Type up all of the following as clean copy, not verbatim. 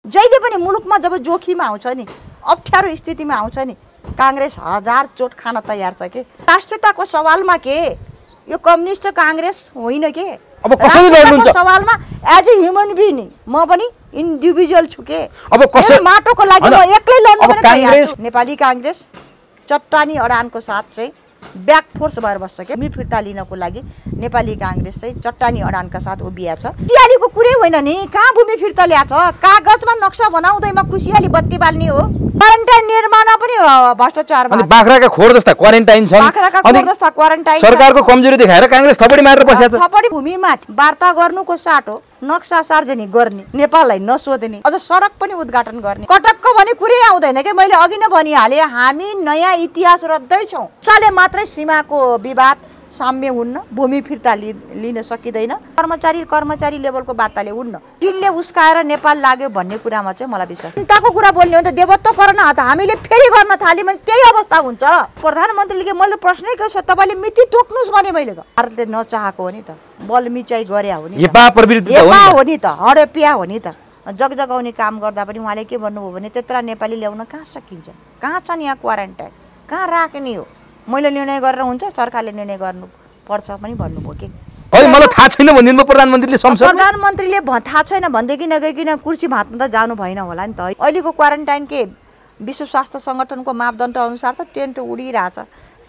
जहिले पनि मुलुकमा जब जोखिम आउँछ नि, अप्ठ्यारो स्थितिमा आउँछ नि, काङ्ग्रेस हजार चोट खान तयार छ के। राष्ट्रियताको सवालमा के यो कम्युनिस्ट काङ्ग्रेस होइन के। अब कसरी लड्नुहुन्छ सवालमा एज ए ह्युमन बिइङ म पनि इन्डिभिजुअल छु के। अब कसरी माटोको लागि म एक्लै लड्न पनि तयार कांग्रेस छु। नेपाली काङ्ग्रेस चट्टानी अडानको साथ चाहिँ ब्याक फोर्स भएर बस्छ के। भूमि फिर्ता लिनको लागि नेपाली काङ्ग्रेस चाहिँ चट्टानी अडानका साथ उभिया छ। खुसियालीको कुरै होइन नि, कहाँ भूमि फिर्ता ल्याछ? कागजमा नक्सा बनाउँदैमा खुसियाली बत्ती बाल्ने हो। क्वारेन्टाइन निर्माण पनि भ्रष्टाचार अनि बाख्राका खोर जस्ता क्वारेन्टाइन छन्। बाख्राका खोर जस्ता क्वारेन्टाइन सरकारको कमजोरी देखाएर कांग्रेस थपडी मारेर बसेको छ। थपडी भूमिमा वार्ता गर्नुको साटो नक्सा सार्वजनिक गर्ने, नेपाललाई नसोध्ने, अझ सडक पनि उद्घाटन गर्ने। कटक्क भने कुरै आउँदैन के। मैले अघि नै भनिहालेँ, हामी नयाँ इतिहास रच्दैछौँ। साले मात्रै सीमाको विवाद साम्य हुन्न, भूमि फिर्ता लिन सकिँदैन, कर्मचारी लेभलको वार्ताले हुन्न। चिनले उस्काएर नेपाल लाग्यो भन्ने कुरामा चाहिँ मलाई विश्वास। चिन्ताको कुरा बोल्ने हो भने त देवत्व गर्न हामीले फेरि गर्न थाल्यौँ भने त्यही अवस्था हुन्छ। प्रधानमन्त्रीले मैले प्रश्नै गर्छु, तपाईँले मिति टोक्नुहोस् भने मैले त भारतले नचाहेको हो नि त, बलमिचाइ गरे हो नि, हो नि त, हडपिया हो नि त। जगजगाउने काम गर्दा पनि उहाँले के भन्नुभयो भने त्यत्रा नेपाली ल्याउन कहाँ सकिन्छ, कहाँ छन् यहाँ क्वारेन्टाइन, कहाँ राख्ने हो, मैले निर्णय गरेर हुन्छ, सरकारले निर्णय गर्नुपर्छ पनि भन्नुभयो कि। मलाई थाहा छैन भनिदिनु प्रधानमन्त्रीले। प्रधानमन्त्रीले थाहा छैन भनेदेखि नगइकन कुर्सी भाँच्न त जानु भएन होला नि त। अहिलेको क्वारेन्टाइन के विश्व स्वास्थ्य सङ्गठनको मापदण्ड अनुसार छ, टेन्ट उडिरहेछ।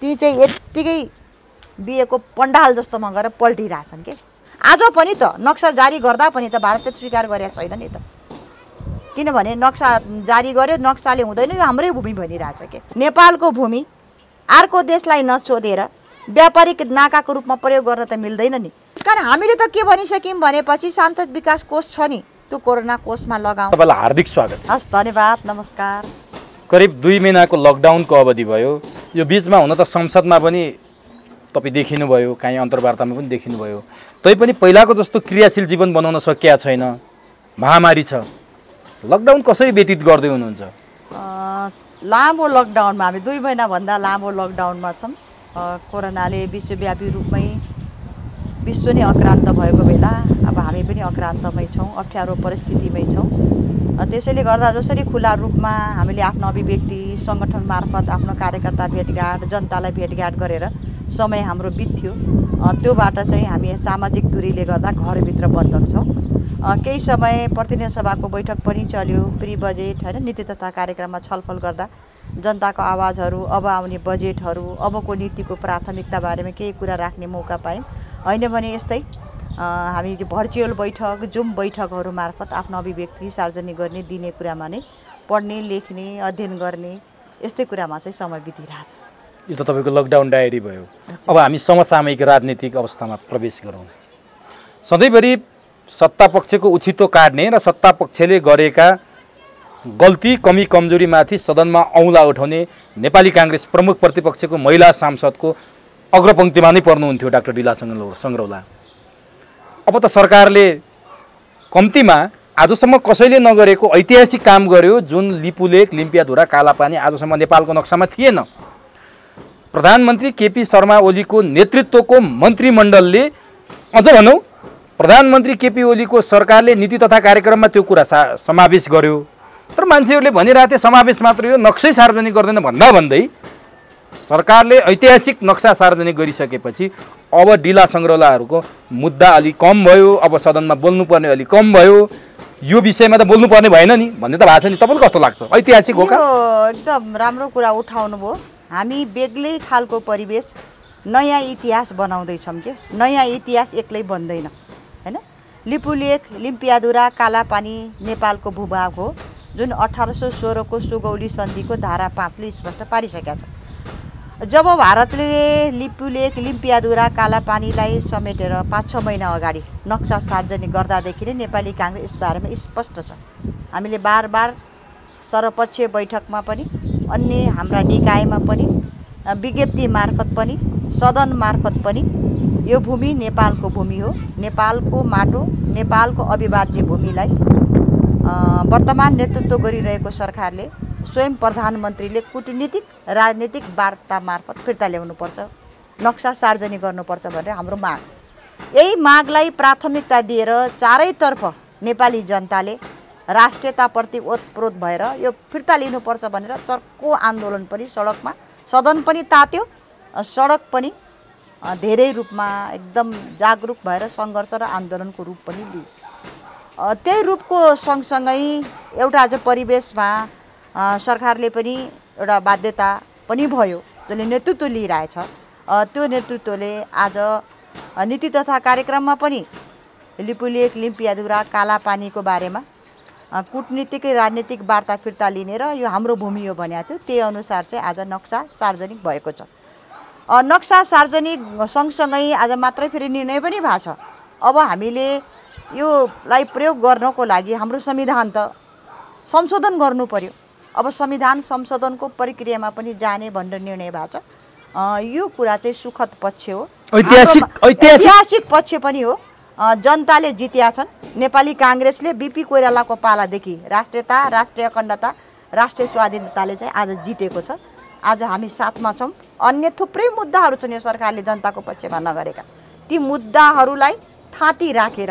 ती चाहिँ यत्तिकै बिहेको पण्डाल जस्तोमा गएर पल्टिरहेछन् के। आज पनि त नक्सा जारी गर्दा पनि त भारतले स्वीकार गरेको छैन नि त। किनभने नक्सा जारी गर्यो, नक्साले हुँदैन, यो हाम्रै भूमि भनिरहेछ के। नेपालको भूमि अर्को देशलाई नसोधेर व्यापारिक नाकाको रूपमा प्रयोग गर्न त मिल्दैन नि। त्यसकारण हामीले त के भनिसक्यौँ भनेपछि सांसद विकास कोष छ नि, त्यो कोरोना कोषमा लगाउँ। तपाईँलाई हार्दिक स्वागत छ। हस्, धन्यवाद, नमस्कार। करिब 2 महिनाको लकडाउनको अवधि भयो। यो बिचमा हुन त संसदमा पनि तपाईँ देखिनुभयो, काहीँ अन्तर्वार्तामा पनि देखिनुभयो। तैपनि पहिलाको जस्तो क्रियाशील जीवन बनाउन सकिया छैन, महामारी छ। लकडाउन कसरी व्यतीत गर्दै हुनुहुन्छ? लामो लकडाउनमा, हामी 2 महिनाभन्दा लामो लकडाउनमा छौँ। कोरोनाले विश्वव्यापी रूपमै विश्व नै अक्रान्त भएको बेला अब हामी पनि अक्रान्तमै छौँ, अप्ठ्यारो परिस्थितिमै छौँ। त्यसैले गर्दा जसरी खुला रूपमा हामीले आफ्नो अभिव्यक्ति सङ्गठन मार्फत आफ्नो कार्यकर्ता भेटघाट, जनतालाई भेटघाट गरेर समय हाम्रो बित्थ्यो, त्योबाट चाहिँ हामी सामाजिक दूरीले गर्दा घरभित्र बन्द छौँ। केही समय प्रतिनिधि सभाको बैठक पनि चल्यो, प्री बजेट होइन, नीति तथा कार्यक्रममा छलफल गर्दा जनताको आवाजहरू, अब आउने बजेटहरू, अबको नीतिको प्राथमिकता बारेमा केही कुरा राख्ने मौका पायौँ। होइन भने यस्तै हामी भर्चुअल बैठक, जुम बैठकहरू मार्फत आफ्नो अभिव्यक्ति सार्वजनिक गर्ने, दिने कुरामा नै पढ्ने, लेख्ने, अध्ययन गर्ने, यस्तै कुरामा चाहिँ समय बितिरहेछ। यो त तपाईँको लकडाउन डायरी भयो। अब हामी समसामयिक राजनीतिक अवस्थामा प्रवेश गरौँ। सधैँभरि सत्तापक्षको उछितो काट्ने र सत्तापक्षले गरेका गल्ती, कमी, कमजोरीमाथि सदनमा औँला उठाउने नेपाली काङ्ग्रेस प्रमुख प्रतिपक्षको महिला सांसदको अग्रपङ्क्तिमा नै पर्नुहुन्थ्यो डाक्टर डिला सङ्ग्रौला। अब त सरकारले कम्तीमा आजसम्म कसैले नगरेको ऐतिहासिक काम गर्यो, जुन लिपुलेक, लिम्पियाधुरा, कालापानी आजसम्म नेपालको नक्सामा थिएन। प्रधानमन्त्री केपी शर्मा ओलीको नेतृत्वको मन्त्रीमण्डलले, अझ भनौँ प्रधानमन्त्री केपी ओलीको सरकारले नीति तथा कार्यक्रममा त्यो कुरा समावेश गर्यो। तर मान्छेहरूले भनिरहेको थिए समावेश मात्र हो, नक्सै सार्वजनिक गर्दैन भन्दै सरकारले ऐतिहासिक नक्सा सार्वजनिक गरिसकेपछि अब डिला सङ्ग्रौलाहरूको मुद्दा अलि कम भयो, अब सदनमा बोल्नुपर्ने अलि कम भयो। यो विषयमा त बोल्नुपर्ने भएन नि भन्ने त भएको छ नि। तपाईँलाई कस्तो लाग्छ? ऐतिहासिक हो का? एकदम राम्रो कुरा उठाउनु भयो। हामी बेग्लै खालको परिवेश, नयाँ इतिहास बनाउँदैछौँ के। नयाँ इतिहास एक्लै बन्दैन होइन। लिपुलेक, लिम्पियाधुरा, कालापानी नेपालको भूभाग हो, जुन 1816 को सुगौली सन्धिको धारा 5 ले स्पष्ट पारिसकेका छ। जब भारतले लिपुलेक, लिम्पियाधुरा, कालापानीलाई समेटेर 5-6 महिना अगाडि नक्सा सार्वजनिक गर्दादेखि नै नेपाली काङ्ग्रेस यसबारेमा स्पष्ट छ। हामीले बार सर्वपक्षीय बैठकमा पनि, अन्य हाम्रा निकायमा पनि, विज्ञप्ति मार्फत पनि, सदन मार्फत पनि यो भूमि नेपालको भूमि हो, नेपालको माटो, नेपालको अविभाज्य भूमिलाई वर्तमान नेतृत्व गरिरहेको सरकारले, स्वयं प्रधानमन्त्रीले कुटनीतिक राजनीतिक वार्ता मार्फत फिर्ता ल्याउनुपर्छ, नक्सा सार्वजनिक गर्नुपर्छ भनेर हाम्रो माग। यही मागलाई प्राथमिकता दिएर चारैतर्फ नेपाली जनताले राष्ट्रियताप्रति ओतप्रोत भएर यो फिर्ता लिनुपर्छ भनेर चर्को आन्दोलन पनि सडकमा, सदन पनि तात्यो, सडक पनि धेरै रूपमा एकदम जागरुक भएर सङ्घर्ष र आन्दोलनको रूप पनि लियो। त्यही रूपको सँगसँगै एउटा चाहिँ परिवेशमा सरकारले पनि एउटा बाध्यता पनि भयो, जसले नेतृत्व लिइरहेछ। त्यो नेतृत्वले आज नीति तथा कार्यक्रममा पनि लिपुलेक, लिम्पियाधुरा, कालापानीको बारेमा कूटनीतिक राजनीतिक वार्ता फिर्ता लिने र यो हाम्रो भूमि हो भनेको थियो। त्यही अनुसार चाहिँ आज नक्सा सार्वजनिक भएको छ। नक्सा सार्वजनिक सँगसँगै आज मात्रै फेरि निर्णय पनि भएको छ। अब हामीले योलाई प्रयोग गर्नको लागि हाम्रो संविधान त संशोधन गर्नु पर्यो। अब संविधान संशोधनको प्रक्रियामा पनि जाने भनेर निर्णय भएको छ। यो कुरा चाहिँ सुखद पक्ष हो, ऐतिहासिक पक्ष पनि हो। जनताले जित्या छन्। नेपाली काङ्ग्रेसले बिपी कोइरालाको पालादेखि राष्ट्रियता, राष्ट्रिय अखण्डता, राष्ट्रिय स्वाधीनताले चाहिँ आज जितेको छ। आज हामी साथमा छौँ। अन्य थुप्रै मुद्दाहरू छन् यो सरकारले जनताको पक्षमा नगरेका। ती मुद्दाहरूलाई थाती राखेर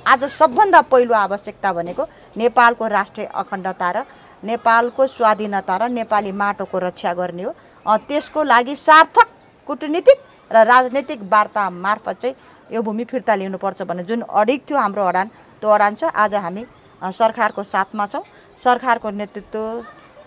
आज सबभन्दा पहिलो आवश्यकता भनेको नेपालको राष्ट्रिय अखण्डता र नेपालको स्वाधीनता र नेपाली माटोको रक्षा गर्ने हो। त्यसको लागि सार्थक कूटनीतिक र राजनीतिक वार्ता मार्फत चाहिँ यो भूमि फिर्ता लिनुपर्छ भन्ने जुन अडिग थियो हाम्रो अडान, त्यो अडान छ। आज हामी सरकारको साथमा छौँ। सरकारको नेतृत्व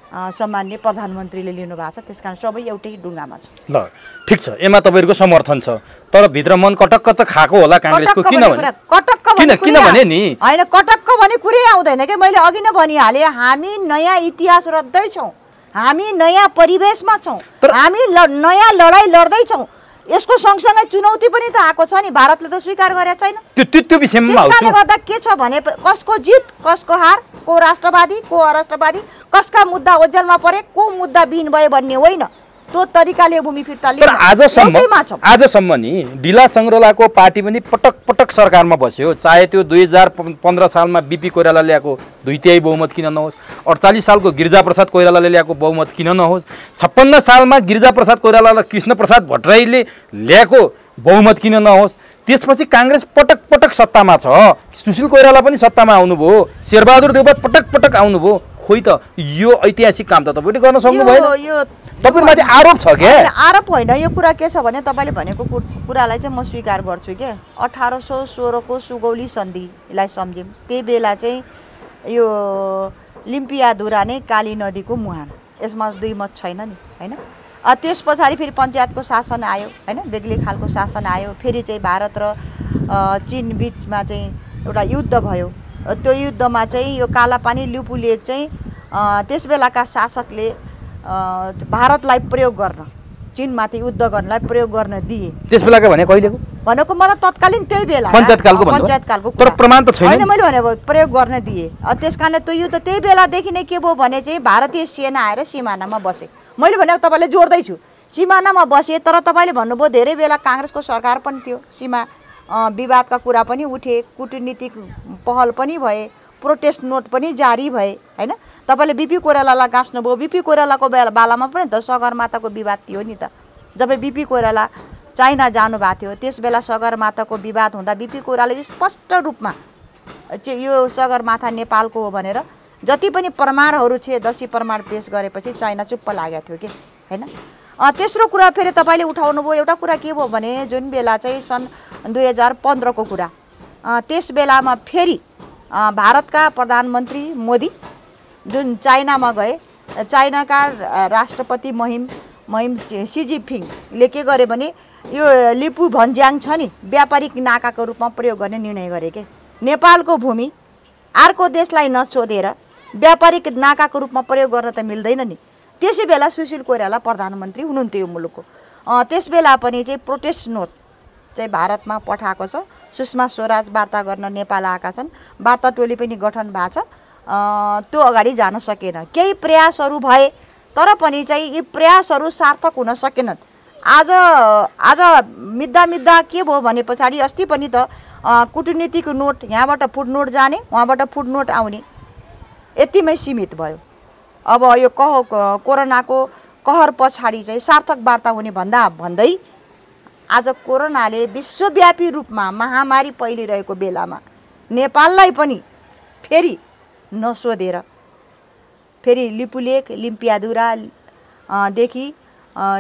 सम्माननीय प्रधानमन्त्रीले लिनुभएको छ। त्यसकारण सबै एउटै ढुङ्गामा छ। ल ठिक छ, यसमा तपाईँहरूको समर्थन छ, तर भित्र मन कटक्क त खाएको होला काङ्ग्रेसको। किनभने नि होइन, कटक्क भने कुरै आउँदैन क्या। मैले अघि नै भनिहालेँ, हामी नयाँ इतिहास रच्दैछौँ, हामी नयाँ परिवेशमा छौँ, हामी नयाँ लडाइँ लड्दैछौँ। यसको सँगसँगै चुनौती पनि त आएको छ नि, भारतले त स्वीकार गरेको छैन। त्यो विषयमा त्यसकारणले गर्दा के छ भने कसको जित, कसको हार, को राष्ट्रवादी, को अराष्ट्रवादी, कसका मुद्दा ओझेलमा परे, को मुद्दा बिन भयो भन्ने होइन। त्यो तरिकाले भूमि फिर्ता लिन आजसम्म नि डिला सङ्ग्रौलाको पार्टी पनि पटक पटक सरकारमा बस्यो। चाहे त्यो 2015 सालमा बिपी कोइराला ल्याएको 2/3 बहुमत किन नहोस्, 48 सालको गिरिजाप्रसाद कोइरालाले ल्याएको बहुमत किन नहोस्, 56 सालमा गिरिजाप्रसाद कोइराला र कृष्णप्रसाद भट्टराईले ल्याएको बहुमत किन नहोस्। त्यसपछि काङ्ग्रेस पटक पटक सत्तामा छ। सुशील कोइराला पनि सत्तामा आउनुभयो, शेरबहादुर देउवा पटक पटक आउनुभयो। खोइ त यो ऐतिहासिक काम त तपाईँले गर्न सक्नु भएन। तपाईँमाथि आरोप छ क्या? आरोप होइन, यो कुरा के छ भने तपाईँले भनेको कुरालाई चाहिँ म स्वीकार गर्छु के। 1816 को सुगौली सन्धिलाई सम्झौँ। त्यही बेला चाहिँ यो लिम्पियाधुरा नै काली नदीको मुहान, यसमा दुई मत छैन नि, होइन। त्यस पछाडि फेरि पञ्चायतको शासन आयो, होइन, बेग्लै खालको शासन आयो। फेरि चाहिँ भारत र चीन बिचमा चाहिँ एउटा युद्ध भयो। त्यो युद्धमा चाहिँ यो कालापानी, लिपुलेक चाहिँ त्यस बेलाका शासकले भारतलाई प्रयोग गर्न, चीनमाथि युद्ध गर्नलाई प्रयोग गर्न दिए। त्यस बेलाका भने कहिलेको भनेको मतलब तत्कालीन त्यही बेला पञ्चायतकालको, तर प्रमाण त छैन। मैले भने प्रयोग गर्न दिए। त्यसकारणले त्यो युद्ध त्यही बेलादेखि नै के भयो भने चाहिँ भारतीय सेना आएर सिमानामा बसे। मैले भनेको तपाईँले जोड्दैछु, सिमानामा बसे। तर तपाईँले भन्नुभयो धेरै बेला काङ्ग्रेसको सरकार पनि थियो, सीमा विवादका कुरा पनि उठे, कूटनीतिक पहल पनि भए, प्रोटेस्ट नोट पनि जारी भए, होइन। तपाईँले बिपी कोइरालालाई गाँच्नुभयो। बिपी कोइरालाको बेलामा पनि त सगरमाथाको विवाद थियो नि त। जब बिपी कोइराला चाइना जानुभएको थियो त्यस बेला सगरमाथाको विवाद हुँदा बिपी कोइरालाले स्पष्ट रूपमा चाहिँ यो सगरमाथा नेपालको हो भनेर जति पनि प्रमाणहरू थिए 10 प्रमाण पेश गरेपछि चाइना चुप्प लागेको थियो कि, होइन। तेस्रो कुरा फेरि तपाईँले उठाउनुभयो, एउटा कुरा के भयो भने जुन बेला चाहिँ सन् 2015 को कुरा, त्यस बेलामा फेरि भारतका प्रधानमन्त्री मोदी जुन चाइनामा गए, चाइनाका राष्ट्रपति महिम सी जिनपिङले के गरे भने यो लिपु भन्ज्याङ छ नि, व्यापारिक नाकाको रूपमा प्रयोग गर्ने निर्णय गरे के। नेपालको भूमि अर्को देशलाई नछोडेर व्यापारिक नाकाको रूपमा प्रयोग गर्न त मिल्दैन नि। त्यसै बेला सुशील कोइराला प्रधानमन्त्री हुनुहुन्थ्यो यो मुलुकको। त्यस बेला पनि चाहिँ प्रोटेस्ट नोट चाहिँ भारतमा पठाएको छ। सुषमा स्वराज वार्ता गर्न नेपाल आएका छन्, वार्ता टोली पनि गठन भएको छ। त्यो अगाडि जान सकेन। केही प्रयासहरू भए तर पनि चाहिँ यी प्रयासहरू सार्थक हुन सकेनन्। आज मिद्दा के भयो भने पछाडि अस्ति पनि त कूटनीतिक नोट यहाँबाट फुटनोट जाने, उहाँबाट फुटनोट आउने, यतिमै सीमित भयो। अब यो कोरोनाको कहर पछाडि चाहिँ सार्थक वार्ता हुने भन्दै आज कोरोनाले विश्वव्यापी रूपमा महामारी फैलिरहेको बेलामा नेपाललाई पनि फेरि नसोधेर फेरि लिपुलेक लिम्पियाधुरा देखि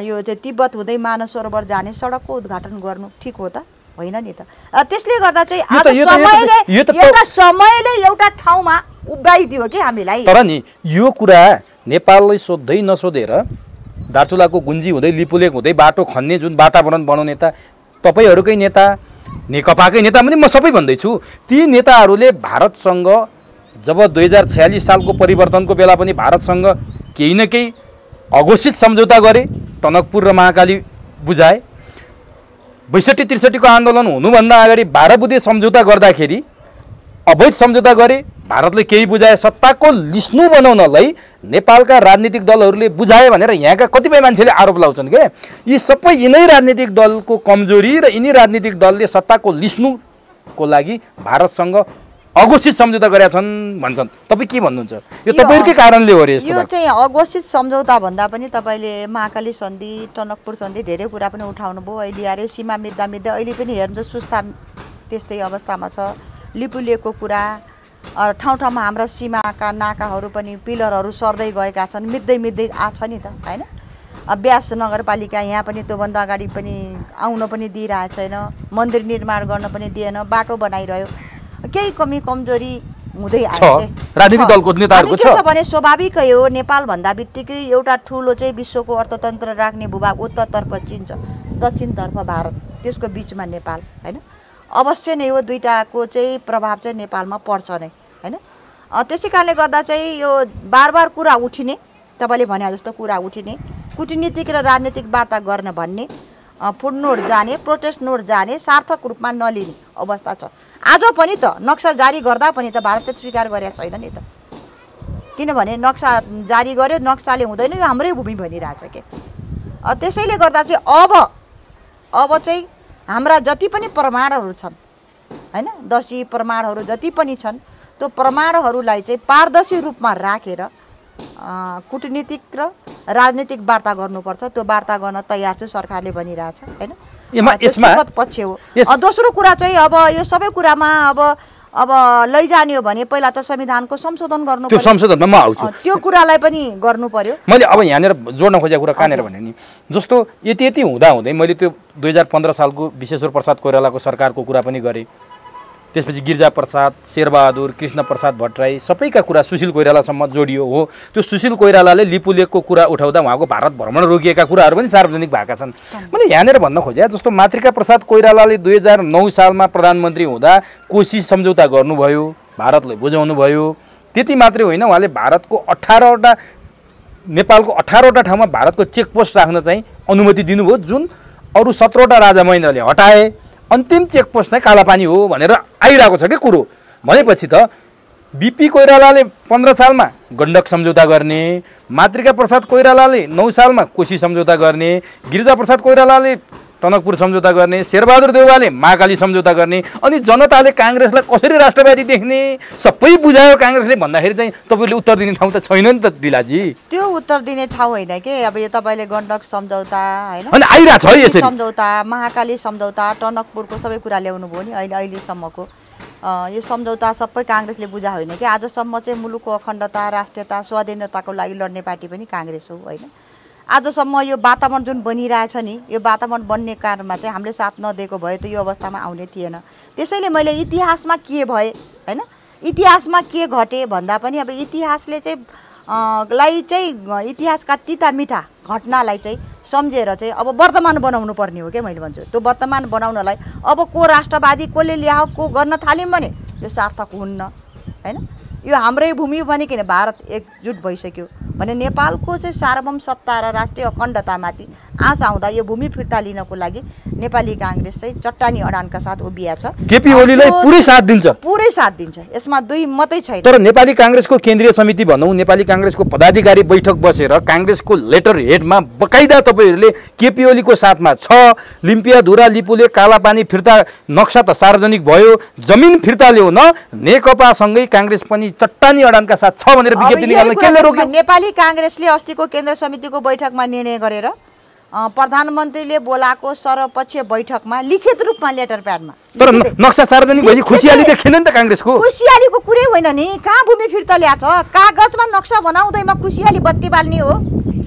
यो चाहिँ तिब्बत हुँदै मानस सरोवर जाने सडकको उद्घाटन गर्नु ठिक हो त होइन नि त। त्यसले गर्दा चाहिँ आज एउटा समयले एउटा ठाउँमा उभ्याइदियो कि हामीलाई। तर नि यो कुरा नेपाललाई सोध्दै नसोधेर दार्चुलाको गुन्जी हुँदै लिपुलेक हुँदै बाटो खन्ने जुन वातावरण बनाउने नेता तपाईँहरूकै नेता नेकपाकै नेता पनि म सबै भन्दैछु। ती नेताहरूले भारतसँग जब 2046 सालको परिवर्तनको बेला पनि भारतसँग केही न केही अघोषित सम्झौता गरे, टनकपुर र महाकाली बुझाए। 62-63 को आन्दोलन हुनुभन्दा अगाडि 12 बुँदे सम्झौता गर्दाखेरि अवैध सम्झौता गरे, भारतले केही बुझाए। सत्ताको लिस्नु बनाउनलाई नेपालका राजनीतिक दलहरूले बुझाए भनेर यहाँका कतिपय मान्छेले आरोप लाउँछन् के यी सबै यिनै राजनीतिक दलको कमजोरी र यिनै राजनीतिक दलले सत्ताको लिस्नुको लागि भारतसँग अघोषित सम्झौता गरेका छन् भन्छन्। तपाईँ के भन्नुहुन्छ? यो तपाईँहरूकै कारणले हो रे यस्तो? यो चाहिँ अघोषित सम्झौता भन्दा पनि तपाईँले महाकाली सन्धि टनकपुर सन्धि धेरै कुरा पनि उठाउनु भयो। अहिले आएर सीमा मिच्दा मिच्दै अहिले पनि हेर्नुहुन्छ सुस्ता त्यस्तै अवस्थामा छ। लिपुलेकको कुरा ठाउँ ठाउँमा हाम्रा सीमाका नाकाहरू पनि पिलरहरू सर्दै गएका छन्, मिच्दै मिच्दै आछ नि त होइन। ब्यास नगरपालिका यहाँ पनि त्योभन्दा अगाडि पनि आउन पनि दिइरहेको छैन, मन्दिर निर्माण गर्न पनि दिएन, बाटो बनाइरह्यो। केही कमी कमजोरी हुँदै आयो राजनीतिक दलको नेताहरूको छ भने स्वाभाविकै हो। नेपाल भन्दा बित्तिकै एउटा ठुलो चाहिँ विश्वको अर्थतन्त्र राख्ने भूभाग उत्तरतर्फ चीन छ, दक्षिणतर्फ भारत, त्यसको बिचमा नेपाल होइन। अवश्य नै हो दुईटाको चाहिँ प्रभाव चाहिँ नेपालमा पर्छ नै होइन। त्यसै कारणले गर्दा चाहिँ यो बार बार कुरा उठिने, तपाईँले भने जस्तो कुरा उठिने, कुटनीतिक र राजनीतिक वार्ता गर्न भन्ने, फुटनोट जाने, प्रोटेस्ट नोट जाने, सार्थक रूपमा नलिने अवस्था छ। आज पनि त नक्सा जारी गर्दा पनि त भारतले स्वीकार गरेका छैन नि त, किनभने नक्सा जारी गर्यो, नक्साले हुँदैन, यो हाम्रै भूमि भनिरहेछ के। त्यसैले गर्दा चाहिँ अब चाहिँ हाम्रा जति पनि प्रमाणहरू छन् होइन, 10 प्रमाणहरू जति पनि छन्, त्यो प्रमाणहरूलाई चाहिँ पारदर्शी रूपमा राखेर कुटनीतिक र राजनीतिक वार्ता गर्नुपर्छ। त्यो वार्ता गर्न तयार छु, सरकारले भनिरहेछ होइन। यसमा पक्ष हो। दोस्रो कुरा चाहिँ अब यो सबै कुरामा अब लैजाने हो भने पहिला त संविधानको संशोधन गर्नु पर्यो। त्यो संशोधनमा म आउँछु, त्यो कुरालाई पनि गर्नु पर्यो। मैले अब यहाँनिर जोड्न खोजेको कुरा कहाँनिर भने नि जस्तो यति हुँदै मैले त्यो 2015 सालको विश्वेश्वर प्रसाद कोइरालाको सरकारको कुरा पनि गरेँ। त्यसपछि गिरिजा प्रसाद, शेरबहादुर, कृष्ण प्रसाद भट्टराई सबैका कुरा सुशील कोइरालासम्म जोडियो हो। त्यो सुशील कोइरालाले लिपुलेकको कुरा उठाउँदा उहाँको भारत भ्रमण रोकिएका कुराहरू पनि सार्वजनिक भएका छन्। मैले यहाँनिर भन्न खोजेँ जस्तो मातृका प्रसाद कोइरालाले 2009 सालमा प्रधानमन्त्री हुँदा कोशी सम्झौता गर्नुभयो, भारतले बुझाउनु भयो। त्यति मात्रै होइन, उहाँले भारतको 18वटा नेपालको 18वटा ठाउँमा भारतको चेकपोस्ट राख्न चाहिँ अनुमति दिनुभयो, जुन अरू 17वटा राजा महेन्द्रले हटाए। अन्तिम चेकपोस्ट चाहिँ कालापानी हो भनेर आइरहेको छ कि कुरो। भनेपछि त बिपी कोइरालाले 15 सालमा गण्डक सम्झौता गर्ने, मातृका प्रसाद कोइरालाले 9 सालमा कोशी सम्झौता गर्ने, गिरिजा प्रसाद कोइरालाले टनकपुर सम्झौता गर्ने, शेरबहादुर देउवाले महाकाली सम्झौता गर्ने, अनि जनताले काङ्ग्रेसलाई कसरी राष्ट्रवादी देख्ने सबै बुझायो काङ्ग्रेसले भन्दाखेरि चाहिँ तपाईँले उत्तर दिने ठाउँ त छैन नि त दिलाजी। त्यो उत्तर दिने ठाउँ होइन के। अब यो तपाईँले गण्डक सम्झौता होइन, अनि आइरहेको छ यसरी सम्झौता, महाकाली सम्झौता, टनकपुरको सबै कुरा ल्याउनु भयो नि अहिलेसम्मको। यो सम्झौता सबै काङ्ग्रेसले बुझा होइन कि। आजसम्म चाहिँ मुलुकको अखण्डता, राष्ट्रियता, स्वाधीनताको लागि लड्ने पार्टी पनि काङ्ग्रेस हो होइन। आजसम्म यो वातावरण जुन बनिरहेछ नि, यो वातावरण बन्ने कारणमा चाहिँ हामीले साथ नदिएको भए त यो अवस्थामा आउने थिएन। त्यसैले मैले इतिहासमा के भए होइन, इतिहासमा के घटे भन्दा पनि अब इतिहासले चाहिँ इतिहासका तिता मिठा घटनालाई चाहिँ सम्झेर चाहिँ अब वर्तमान बनाउनु पर्ने हो क्या मैले भन्छु। त्यो वर्तमान बनाउनलाई अब को राष्ट्रवादी कसले ल्यायो को गर्न थाल्यौँ भने यो सार्थक हुन्न होइन। यो हाम्रै भूमि भनिकन भारत एकजुट भइसक्यो भने नेपालको चाहिँ सार्वभौम सत्ता र राष्ट्रिय अखण्डतामाथि आँच आउँदा यो भूमि फिर्ता लिनको लागि नेपाली काङ्ग्रेस चाहिँ चट्टानी अडानका साथ उभिया छ। केपी ओलीलाई पुरै साथ दिन्छ, पुरै साथ दिन्छ, यसमा दुई मतै छैन। तर नेपाली काङ्ग्रेसको केन्द्रीय समिति भनौँ, नेपाली काङ्ग्रेसको पदाधिकारी बैठक बसेर काङ्ग्रेसको लेटर हेडमा बकाइदा तपाईँहरूले केपी ओलीको साथमा छ, लिम्पियाधुरा लिपुलेक कालापानी फिर्ता नक्सा त सार्वजनिक भयो, जमिन फिर्ता ल्याउन नेकपासँगै काङ्ग्रेस पनि चट्टानी अडानका साथ छ भनेर विज्ञप्ति निकाल्न केले रोक्यो? नेपाली काङ्ग्रेसले अस्तिको केन्द्र समितिको बैठकमा निर्णय गरेर प्रधानमन्त्रीले बोलाएको सर्वपक्षीय बैठकमा लिखित रूपमा लेटर प्याडमा। तर नक्सा सार्वजनिक भएपछि खुसियाली देखिएन नि त काङ्ग्रेसको। खुसियालीको कुरै होइन नि, कहाँ भूमि फिर्ता ल्याछ? कागजमा नक्सा बनाउँदैमा खुसियाली बत्ती बाल्ने हो।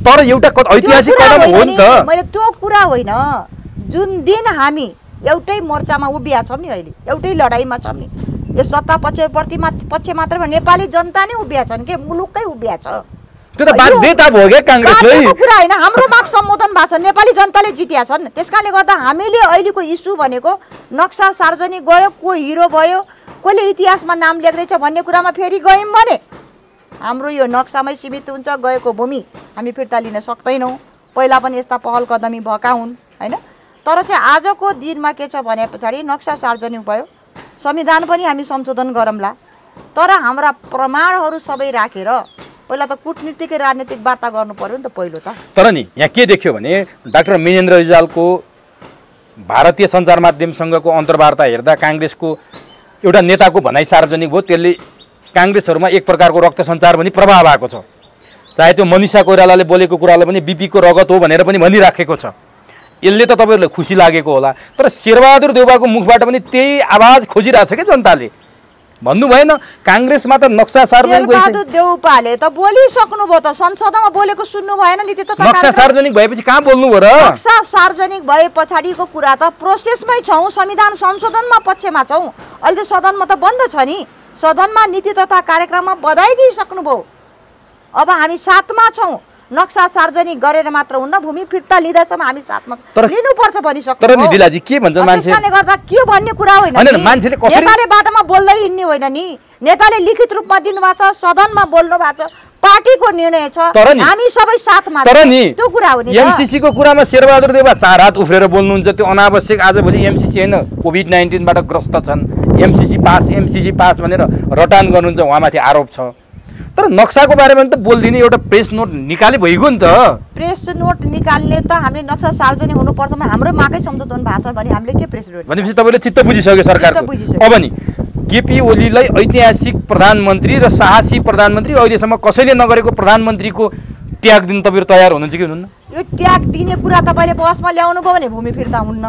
तर एउटा ऐतिहासिक कदम हो नि त। मैले त्यो कुरा होइन, जुन दिन हामी एउटै मोर्चामा उभिया छौँ नि, अहिले एउटै लडाइँमा छौँ नि, यो सत्ता पक्ष मात्र नेपाली जनता नै उभिया छन् के, मुलुकै उभिया छ। त्यो त बाध्यता भयो क्या काङ्ग्रेसले। कुरा होइन, हाम्रो माग सम्बोधन भएको छ, नेपाली जनताले जित्या छन्। त्यसकारणले गर्दा हामीले अहिलेको इस्यु भनेको नक्सा सार्वजनिक गयो, को हिरो भयो, कसले इतिहासमा नाम लेख्दैछ भन्ने कुरामा फेरि गयौँ भने हाम्रो यो नक्सामै सीमित हुन्छ। गएको भूमि हामी फिर्ता लिन सक्दैनौँ। पहिला पनि यस्ता पहल कदमी भएका हुन् होइन। तर चाहिँ आजको दिनमा के छ भने पछाडि नक्सा सार्वजनिक भयो, संविधान पनि हामी संशोधन गरौँला, तर हाम्रा प्रमाणहरू सबै राखेर पहिला त कूटनीतिक राजनीतिक वार्ता गर्नु पर्यो नि त पहिलो त। तर नि यहाँ के देख्यो भने डाक्टर मिनेन्द्र रिजालको भारतीय सञ्चार माध्यमसँगको अन्तर्वार्ता हेर्दा काङ्ग्रेसको एउटा नेताको भनाइ सार्वजनिक भयो, त्यसले काङ्ग्रेसहरूमा एक प्रकारको रक्त सञ्चार पनि प्रभाव भएको छ। चाहे त्यो मनिषा कोइरालाले बोलेको कुरालाई पनि बिपीको रगत हो भनेर पनि भनिराखेको छ। यसले त तपाईँहरूलाई खुसी लागेको होला, तर शेरबहादुर देउवाको मुखबाट पनि त्यही आवाज खोजिरहेछ क्या जनताले। भन्नु भएन काङ्ग्रेसमा त नक्सा सार्वजनिक शेरबहादुर देउपाले त बोलिसक्नुभयो त, संसदमा बोलेको सुन्नु भएन नि? त्यो त नक्सा सार्वजनिक भएपछि कहाँ बोल्नु भयो र? नक्सा सार्वजनिक भए पछाडिको कुरा त प्रोसेसमै छौँ, संविधान संशोधनमा पक्षमा छौँ। अहिले त सदनमा त बन्द छ नि, सदनमा नीति तथा कार्यक्रममा बधाई दिइसक्नुभयो। अब हामी साथमा छौँ, नक्सा सार्वजनिक गरेर मात्र हुन्न, भूमि फिर्ता लिँदैछौँ हामी साथमा लिनुपर्छ भनिसक्नु। तर नि दिलाजी के भन्छ मान्छे, त्यसले गर्दा के भन्ने कुरा होइन, मान्छेले कसरी नेताले बाटोमा बोल्दै हिँड्ने होइन नि, नेताले लिखित रूपमा दिनुभएको छ, सदनमा बोल्नु भएको छ, पार्टीको निर्णय छ, हामी सबै साथमा। तर नि त्यो कुरा हो नि। एमसीसी को कुरामा शेरबहादुर देउवा 4 हात उफ्रेर बोल्नुहुन्छ, त्यो अनावश्यक। आजभोलि एमसीसी होइन कोभिड-19 बाट ग्रस्त छन्, एमसीसी पास भनेर रटान गर्नुहुन्छ, उहाँमाथि आरोप छ। तर नक्साको बारेमा त बोल्दिने एउटा प्रेस नोट निकाले भइगयो नि त। प्रेस नोट निकाल्ने त हामीले नक्सा सार्वजनिक हुनुपर्छ, हाम्रो मागै सम्झौता भएको छ भने हामीले के प्रेस नोट भनेपछि तपाईँले चित्त बुझिसक्यो सरकारको। अब नि केपी ओलीलाई ऐतिहासिक प्रधानमन्त्री र साहसी प्रधानमन्त्री, अहिलेसम्म कसैले नगरेको प्रधानमन्त्रीको ट्याग दिन तपाईँहरू तयार हुनुहुन्छ कि हुनुहुन्न? यो ट्याग दिने कुरा तपाईँले बहसमा ल्याउनु भयो भने भूमि फिर्ता हुन्न।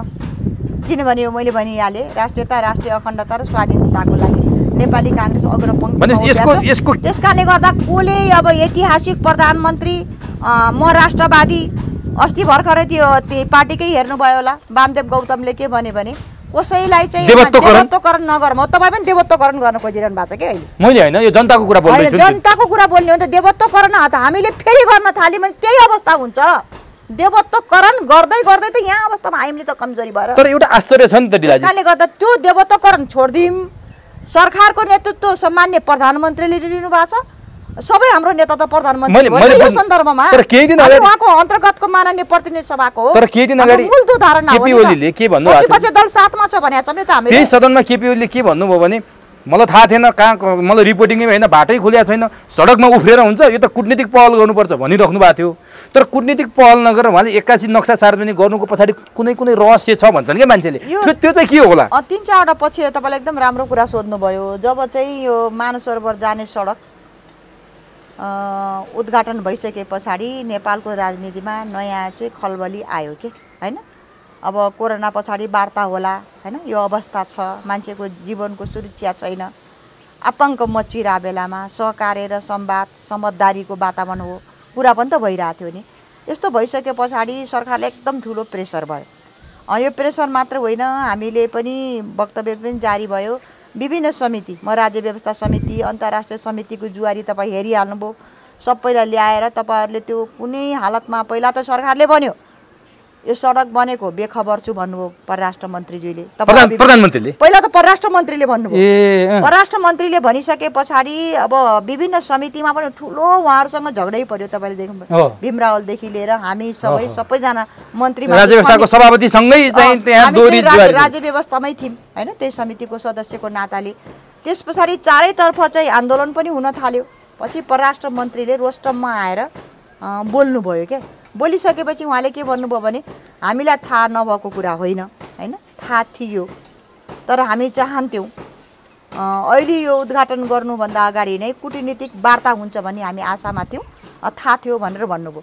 किनभने यो मैले भनिहालेँ, राष्ट्रियता, राष्ट्रिय अखण्डता र स्वाधीनताको लागि नेपाली काङ्ग्रेस अग्रपङ्क्तिमा यसको त्यसकारणले गर्दा कोले अब ऐतिहासिक प्रधानमन्त्री, म राष्ट्रवादी, अस्ति भर्खरै त्यो पार्टीकै हेर्नुभयो होला वामदेव गौतमले के भने कसैलाई चाहिँ देवत्वकरण नगर, म तपाईँ पनि देवत्वकरण गर्न खोजिरहनु भएको छ कि अहिले? मैले होइन, यो जनताको कुरा बोल्दैछु। जनताको कुरा बोल्ने हो नि त। देवत्वकरण हामीले फेरि गर्न थाल्यौँ भने त्यही अवस्था हुन्छ। देवत्वकरण गर्दै गर्दै त यहाँ अवस्थामा हामीले त कमजोरी भएर। तर एउटा आश्चर्य छ नि त दिलाजी, त्यसकारणले गर्दा त्यो देवत्वकरण छोडिदिउँ। सरकारको नेतृत्व सम्मान्य प्रधानमन्त्रीले लिनु भएको छ, सबै हाम्रो नेता त प्रधानमन्त्री हो यो सन्दर्भमा। तर केही दिन अगाडि उहाँको अन्तर्गतको माननीय प्रतिनिधि सभाको हो। तर केही दिन अगाडि मूल त्यो धारणा हो केपी ओलीले के भन्नु भएको थियो, दल साथमा छ भनेको छ नि त हामीले। त्यही सदनमा केपी ओलीले के भन्नुभयो भने मलाई थाहा थिएन, कहाँ मलाई रिपोर्टिङै होइन, बाटै खुलेको छैन, सडकमा उफ्रेर हुन्छ, यो त कुटनीतिक पहल गर्नुपर्छ भनिराख्नु भएको थियो। तर कुटनीतिक पहल नगरेर उहाँले 81 नक्सा सार्वजनिक गर्नुको पछाडि कुनै रहस्य छ भन्छन् क्या मान्छेले। त्यो चाहिँ के होला? 3-4 पछि तपाईँले एकदम राम्रो कुरा सोध्नुभयो। जब चाहिँ यो मानस सरोवर जाने सडक उद्घाटन भइसके पछाडि नेपालको राजनीतिमा नयाँ चाहिँ खलबली आयो के होइन। अब कोरोना पछाडि वार्ता होला होइन, यो अवस्था छ, मान्छेको जीवनको सुरक्षा छैन, आतङ्क मचिरा बेलामा सहकार्य र समझदारीको वातावरण हो, कुरा पनि त भइरहेको थियो नि। यस्तो भइसके पछाडि सरकारले एकदम ठुलो प्रेसर भयो। यो प्रेसर मात्र होइन, हामीले पनि वक्तव्य पनि जारी भयो। विभिन्न समिति, म राज्य व्यवस्था समिति, अन्तर्राष्ट्रिय समितिको जुवारी तपाईँ हेरिहाल्नुभयो, सबैलाई ल्याएर तपाईँहरूले त्यो कुनै हालतमा पहिला त सरकारले भन्यो यो सडक बनेको बेखबर छु भन्नुभयो परराष्ट्र मन्त्रीज्यूले, प्रधानमन्त्रीले पहिला त परराष्ट्र मन्त्रीले भन्नुभयो। परराष्ट्र मन्त्रीले भनिसके पछाडि अब विभिन्न समितिमा पनि ठुलो उहाँहरूसँग झगडै पर्यो। तपाईँले देख्नुभयो भीमरावलदेखि लिएर हामी सबैजना मन्त्री राज्य व्यवस्थाको सभापतिसँगै चाहिँ त्यहाँ दोहोरी जुवारी राज्य व्यवस्थामै थियौँ होइन, त्यही समितिको सदस्यको नाताले। त्यस पछाडि चारैतर्फ चाहिँ आन्दोलन पनि हुन थाल्यो। पछि परराष्ट्र मन्त्रीले रोस्टममा आएर बोल्नुभयो क्या। बोलिसकेपछि उहाँले के भन्नुभयो भने हामीलाई थाहा नभएको कुरा होइन होइन, थाहा थियो, तर हामी चाहन्थ्यौँ अहिले यो उद्घाटन गर्नुभन्दा अगाडि नै कूटनीतिक वार्ता हुन्छ भन्ने हामी आशामा थियौँ थाहा थियो भनेर भन्नुभयो।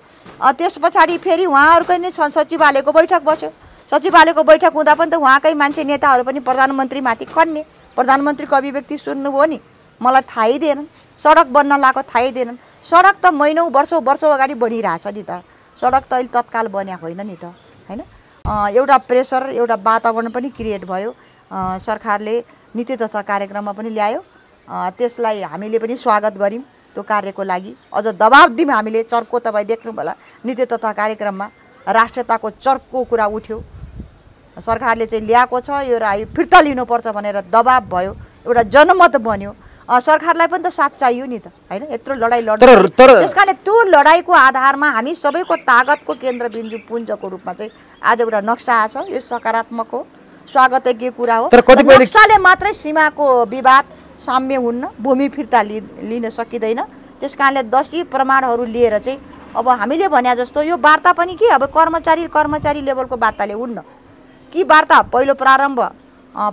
त्यस पछाडि फेरि उहाँहरूकै नै सचिवालयको बैठक बस्यो। सचिवालयको बैठक हुँदा पनि त उहाँकै मान्छे नेताहरू पनि प्रधानमन्त्रीमाथि खन्ने, प्रधानमन्त्रीको अभिव्यक्ति सुन्नुभयो नि, मलाई थाहै दिएन। सडक बन्न लागेको थाहै दिएन। सडक त महिनौँ वर्षौँ अगाडि बनिरहेछ नि त, सडक त अहिले तत्काल बन्या होइन नि त, होइन। एउटा प्रेसर, एउटा वातावरण पनि क्रिएट भयो। सरकारले नीति तथा कार्यक्रममा पनि ल्यायो, त्यसलाई हामीले पनि स्वागत गऱ्यौँ। त्यो कार्यको लागि अझ दबाब दियौँ हामीले। चर्को तपाईँ देख्नु होला नीति तथा कार्यक्रममा राष्ट्रियताको चर्को कुरा उठ्यो। सरकारले चाहिँ ल्याएको छ यो फिर्ता लिनुपर्छ भनेर दबाब भयो, एउटा जनमत बन्यो। सरकारलाई पनि त साथ चाहियो नि त, होइन। यत्रो लडाइँ लड्छ, त्यस कारणले त्यो लडाइँको आधारमा हामी सबैको तागतको केन्द्रबिन्दु पुञ्जको रूपमा चाहिँ आज एउटा नक्सा आछ। यो सकारात्मक हो, स्वागतयोग्य कुरा हो। नक्साले मात्रै सीमाको विवाद साम्य हुन्न, भूमि फिर्ता लिन सकिँदैन। त्यस कारणले दसी प्रमाणहरू लिएर चाहिँ अब हामीले भने जस्तो यो वार्ता पनि के अब कर्मचारी लेभलको वार्ताले हुन्न कि वार्ता पहिलो प्रारम्भ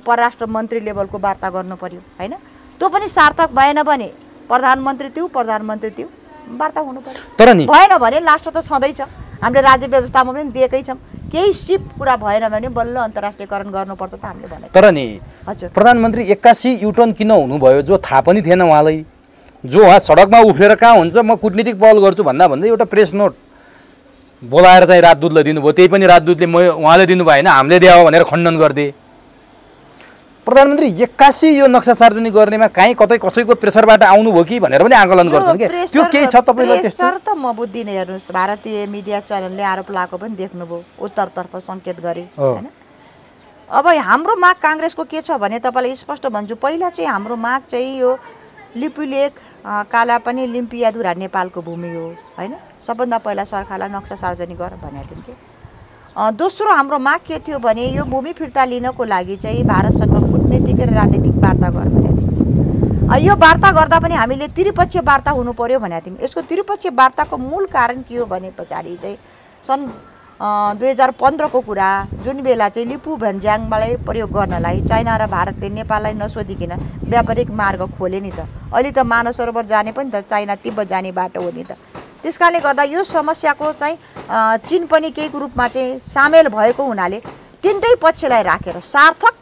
परराष्ट्र मन्त्री लेभलको वार्ता गर्नु पर्यो, होइन। त्यो पनि सार्थक भएन भने प्रधानमन्त्री त्यो वार्ता हुनु पर्यो। तर नि भएन भने लास्ट त छँदैछ। हामीले राज्य व्यवस्थामा पनि दिएकै छौँ, केही सिप कुरा भएन भने बल्ल अन्तर्राष्ट्रियकरण गर्नुपर्छ त हामीले भने। तर नि हजुर प्रधानमन्त्री 81 युटर्न किन हुनुभयो जो थाहा पनि थिएन उहाँलाई, जो उहाँ सडकमा उफ्रेर कहाँ हुन्छ म कुटनीतिक पहल गर्छु भन्दै एउटा प्रेस नोट बोलाएर चाहिँ राजदूतलाई दिनुभयो। त्यही पनि राजदूतले उहाँले दिनुभयो होइन, हामीले दिए हो भनेर खण्डन गरिदिए। प्रधानमन्त्री 81 यो नक्सा सार्वजनिक गर्नेमा कहीँ कतै कसैको प्रेसरबाट आउनुभयो कि भनेर पनि आकलन गर्छन् के, त्यो केही छ तपाईँलाई त्यस्तो? प्रेसर त म बुझ्दिनँ। हेर्नुहोस्, भारतीय मिडिया च्यानलले आरोप लगाएको पनि देख्नुभयो, उत्तरतर्फ सङ्केत गरे, होइन। अब हाम्रो माग काङ्ग्रेसको के छ भने तपाईँलाई स्पष्ट भन्छु। पहिला चाहिँ हाम्रो माग चाहिँ यो लिपुलेख काला पनि लिम्पियाधुरा नेपालको भूमि हो, होइन। सबभन्दा पहिला सरकारलाई नक्सा सार्वजनिक गर भनेको थियौँ कि। दोस्रो हाम्रो माग के थियो भने यो भूमि फिर्ता लिनको लागि चाहिँ भारतसँग कूटनीतिक र राजनीतिक वार्ता गर भनेको थियौँ। यो वार्ता गर्दा पनि हामीले त्रिपक्षीय वार्ता हुनु पर्यो भनेको थियौँ। यसको त्रिपक्षीय वार्ताको मूल कारण के हो भने पछाडि चाहिँ सन् 2015 को कुरा, जुन बेला चाहिँ लिपु भन्ज्याङलाई प्रयोग गर्नलाई चाइना र भारतले नेपाललाई नसोधिकन व्यापारिक मार्ग खोले नि त। अहिले त मानव सरोवर जाने पनि त चाइना तिब्बत जाने बाटो हो नि त। त्यस कारणले गर्दा यो समस्याको चाहिँ चीन पनि केही रूपमा चाहिँ सामेल भएको हुनाले तीनटै पक्षलाई राखेर सार्थक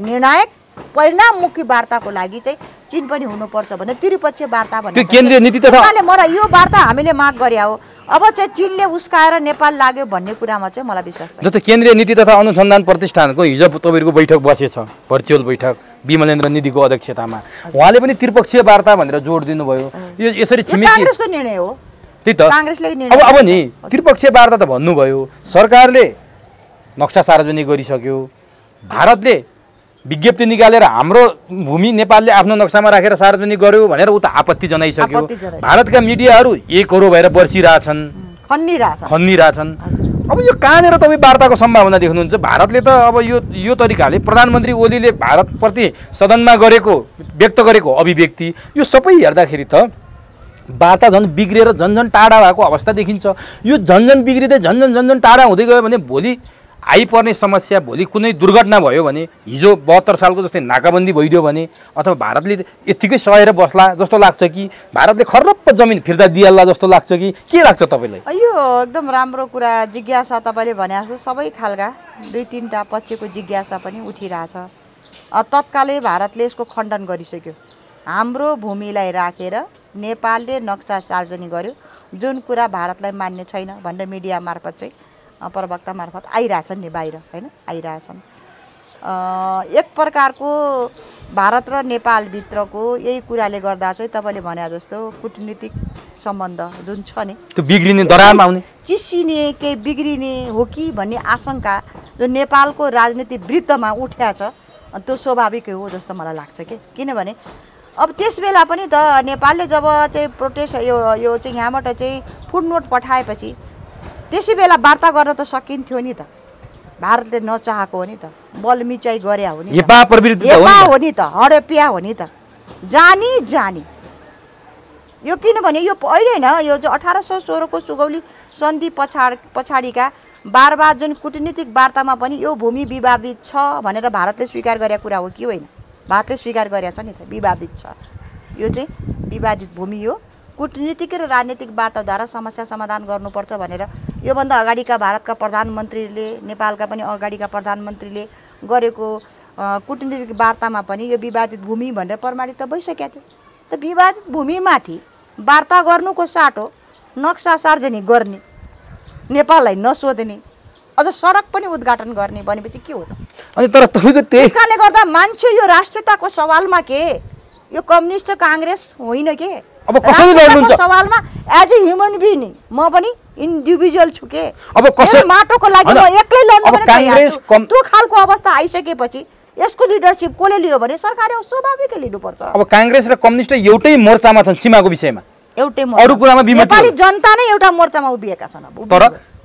निर्णायक परिणाममुखी वार्ताको लागि चाहिँ चीन पनि हुनुपर्छ भने त्रिपक्षीय वार्ता भन्ने केन्द्रीय नीति तथा मलाई यो वार्ता हामीले माग गरे हो। अब चाहिँ चीनले उस्काएर नेपाल लाग्यो भन्ने कुरामा चाहिँ मलाई विश्वास छ। जस्तो केन्द्रीय नीति तथा अनुसन्धान प्रतिष्ठानको हिजो तपाईँहरूको बैठक बसेछ, भर्चुअल बैठक विमलेन्द्र निधिको अध्यक्षतामा, उहाँले पनि त्रिपक्षीय वार्ता भनेर जोड दिनुभयो। यो यसरी छिमेकी काङ्ग्रेसको निर्णय हो, त्यही त। अब नि त्रिपक्षीय वार्ता त भन्नुभयो, सरकारले नक्सा सार्वजनिक गरिसक्यो, भारतले विज्ञप्ति निकालेर हाम्रो भूमि नेपालले आफ्नो नक्सामा राखेर सार्वजनिक गर्यो भनेर उता आपत्ति जनाइसक्यो। भारतका मिडियाहरू एकरो भएर बर्सिरहेछन्, खन्निरहेछन्। अब यो कहाँनिर तपाईँ वार्ताको सम्भावना देख्नुहुन्छ? भारतले त अब यो तरिकाले प्रधानमन्त्री ओलीले भारतप्रति सदनमा व्यक्त गरेको अभिव्यक्ति यो सबै हेर्दाखेरि त वार्ता झन् बिग्रेर झन्झन टाढा भएको अवस्था देखिन्छ। यो झन्झन बिग्रिँदै झन्झन टाढा हुँदै गयो भने भोलि आइपर्ने समस्या, भोलि कुनै दुर्घटना भयो भने, हिजो 72 सालको जस्तै नाकाबन्दी भइदियो भने, अथवा भारतले यत्तिकै सहेर बस्ला जस्तो लाग्छ कि भारतले खर्रप्प जमिन फिर्ता दिइहाल्ला जस्तो लाग्छ कि के लाग्छ तपाईँलाई? यो एकदम राम्रो कुरा, जिज्ञासा तपाईँले भने जस्तो सबै खालका 2-3टा पक्षको जिज्ञासा पनि उठिरहेछ। तत्कालै भारतले यसको खण्डन गरिसक्यो। हाम्रो भूमिलाई राखेर नेपालले नक्सा सार्वजनिक गर्यो, जुन कुरा भारतलाई मान्य छैन भनेर मिडिया मार्फत चाहिँ प्रवक्ता मार्फत आइरहेछन् नि बाहिर, होइन, आइरहेछन्। एक प्रकारको भारत र नेपालभित्रको यही कुराले गर्दा चाहिँ तपाईँले भने जस्तो कूटनीतिक सम्बन्ध जुन छ नि त्यो बिग्रिने, दरारमा आउने, चिसिने, केही बिग्रिने हो कि भन्ने आशंका जो नेपालको राजनीति वृत्तमा उठ्या छ, त्यो स्वाभाविक हो जस्तो मलाई लाग्छ कि। किनभने अब त्यस बेला पनि त नेपालले जब चाहिँ प्रोटेस्ट यो चाहिँ यहाँबाट चाहिँ फुटनोट पठाएपछि त्यसै बेला वार्ता गर्न त सकिन्थ्यो नि त। भारतले नचाहेको हो नि त, बलमिचाइ गरे हो नि, हो नि त, हडपिया हो नि त, जानी यो। किनभने यो अहिले होइन, यो जो 1816 को सुगौली सन्धि पछाडिका बार जुन कूटनीतिक वार्तामा पनि यो भूमि विवादित छ भनेर भारतले स्वीकार गरेको कुरा हो कि होइन? भारतले स्वीकार गरेको छ नि त, विवादित छ, यो चाहिँ विवादित भूमि हो, कूटनीतिक र राजनीतिक वार्ताद्वारा समस्या समाधान गर्नुपर्छ भनेर योभन्दा अगाडिका भारतका प्रधानमन्त्रीले, नेपालका पनि अगाडिका प्रधानमन्त्रीले गरेको कूटनीतिक वार्तामा पनि यो विवादित भूमि भनेर प्रमाणित त भइसकेको थियो। त विवादित भूमिमाथि वार्ता गर्नुको साटो नक्सा सार्वजनिक गर्ने, नेपाललाई नसोध्ने, अझ सडक पनि उद्घाटन गर्ने भनेपछि के हो त? अनि तर तपाईँको त्यस कारणले गर्दा मान्छे यो राष्ट्रियताको सवालमा के यो कम्युनिस्ट काङ्ग्रेस होइन के, अब कसरी लड्नुहुन्छ सवालमा एज ए ह्युमन बिइङ म पनि इन्डिभिजुअल छु के। अब कसरी माटोको लागि म एक्लै लड्नु पनि काङ्ग्रेस त्यो खालको अवस्था आइसकेपछि यसको लिडरसिप कसले लियो भने सरकारले स्वाभाविकै लिनुपर्छ। अब काङ्ग्रेस र कम्युनिस्ट एउटै मोर्चामा छन् सीमाको विषयमा, एउटै अरू कुरामा विमत। नेपाली जनता नै एउटा मोर्चामा उभिएका छन्। अब तर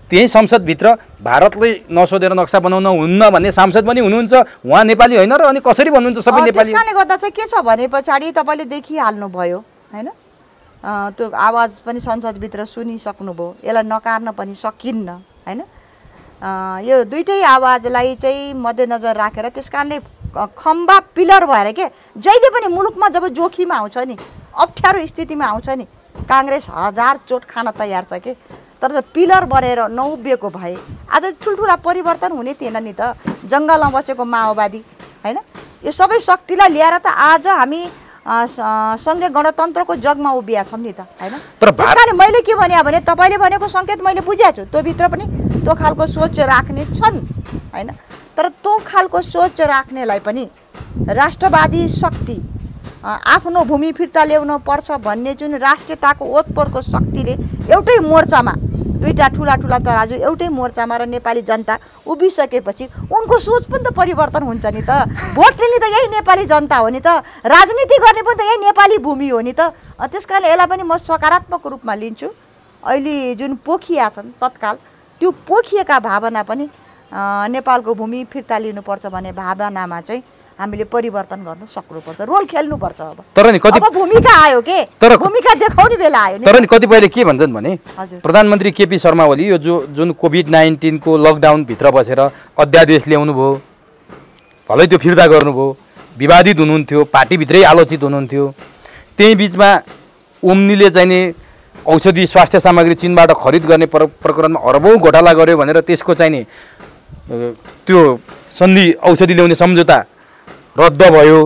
त्यही संसदभित्र भारतले नसोधेर नक्सा बनाउन हुन्न भन्ने सांसद पनि हुनुहुन्छ, उहाँ नेपाली होइन र अनि कसरी भन्नुहुन्छ सबै नेपाली? त्यसकारणले गर्दा चाहिँ के छ भने पछाडि तपाईँले देखिहाल्नुभयो होइन, त्यो आवाज पनि संसदभित्र सुनिसक्नुभयो, यसलाई नकार्न पनि सकिन्न होइन। यो दुइटै आवाजलाई चाहिँ मध्यनजर राखेर त्यस कारणले खम्बा पिलर भएर के जहिले पनि मुलुकमा जब जोखिम आउँछ नि, अप्ठ्यारो स्थितिमा आउँछ नि, काङ्ग्रेस हजार चोट खान तयार छ के। तर पिलर बनेर नउभिएको भए आज ठुल्ठुला परिवर्तन हुने थिएन नि त। जङ्गलमा बसेको माओवादी होइन, यो सबै शक्तिलाई ल्याएर त आज हामी सङ्घीय गणतन्त्रको जगमा उभिया छौँ नि त होइन। त्यस कारण मैले के भने भने तपाईँले भनेको सङ्केत मैले बुझेको छु, त्योभित्र पनि त्यो खालको सोच राख्ने छन् होइन। तर त्यो खालको सोच राख्नेलाई पनि राष्ट्रवादी शक्ति आफ्नो भूमि फिर्ता ल्याउन पर्छ भन्ने जुन राष्ट्रियताको ओतपोरको शक्तिले एउटै मोर्चामा, दुईटा ठुला ठुला तराजु एउटै मोर्चामा र नेपाली जनता उभिसकेपछि उनको सोच पनि त परिवर्तन हुन्छ नि त। भोट लिने त यही नेपाली जनता हो नि त, राजनीति गर्ने पनि त यही नेपाली भूमि हो नि त। त्यस कारणले यसलाई पनि म सकारात्मक रूपमा लिन्छु। अहिले जुन पोखिया छन् तत्काल त्यो पोखिएका भावना पनि नेपालको भूमि फिर्ता लिनुपर्छ भन्ने भावनामा चाहिँ हामीले परिवर्तन गर्न सक्नुपर्छ, रोल खेल्नुपर्छ। अब तर नि कति भूमिका आयो के, भूमिका देखाउने बेला आयो नि। तर नि कतिपयले के भन्छन् भने प्रधानमन्त्री केपी शर्मा ओली यो जुन कोभिड-19 को लकडाउनभित्र बसेर अध्यादेश ल्याउनु भयो, भलै त्यो फिर्ता गर्नुभयो, विवादित हुनुहुन्थ्यो, पार्टीभित्रै आलोचित हुनुहुन्थ्यो। त्यही बिचमा ओम्नीले चाहिने औषधि स्वास्थ्य सामग्री चीनबाट खरिद गर्ने प्रकरणमा अरबौँ घोटाला गर्यो भनेर त्यसको चाहिने त्यो सन्धि औषधि ल्याउने सम्झौता रद्द भयो।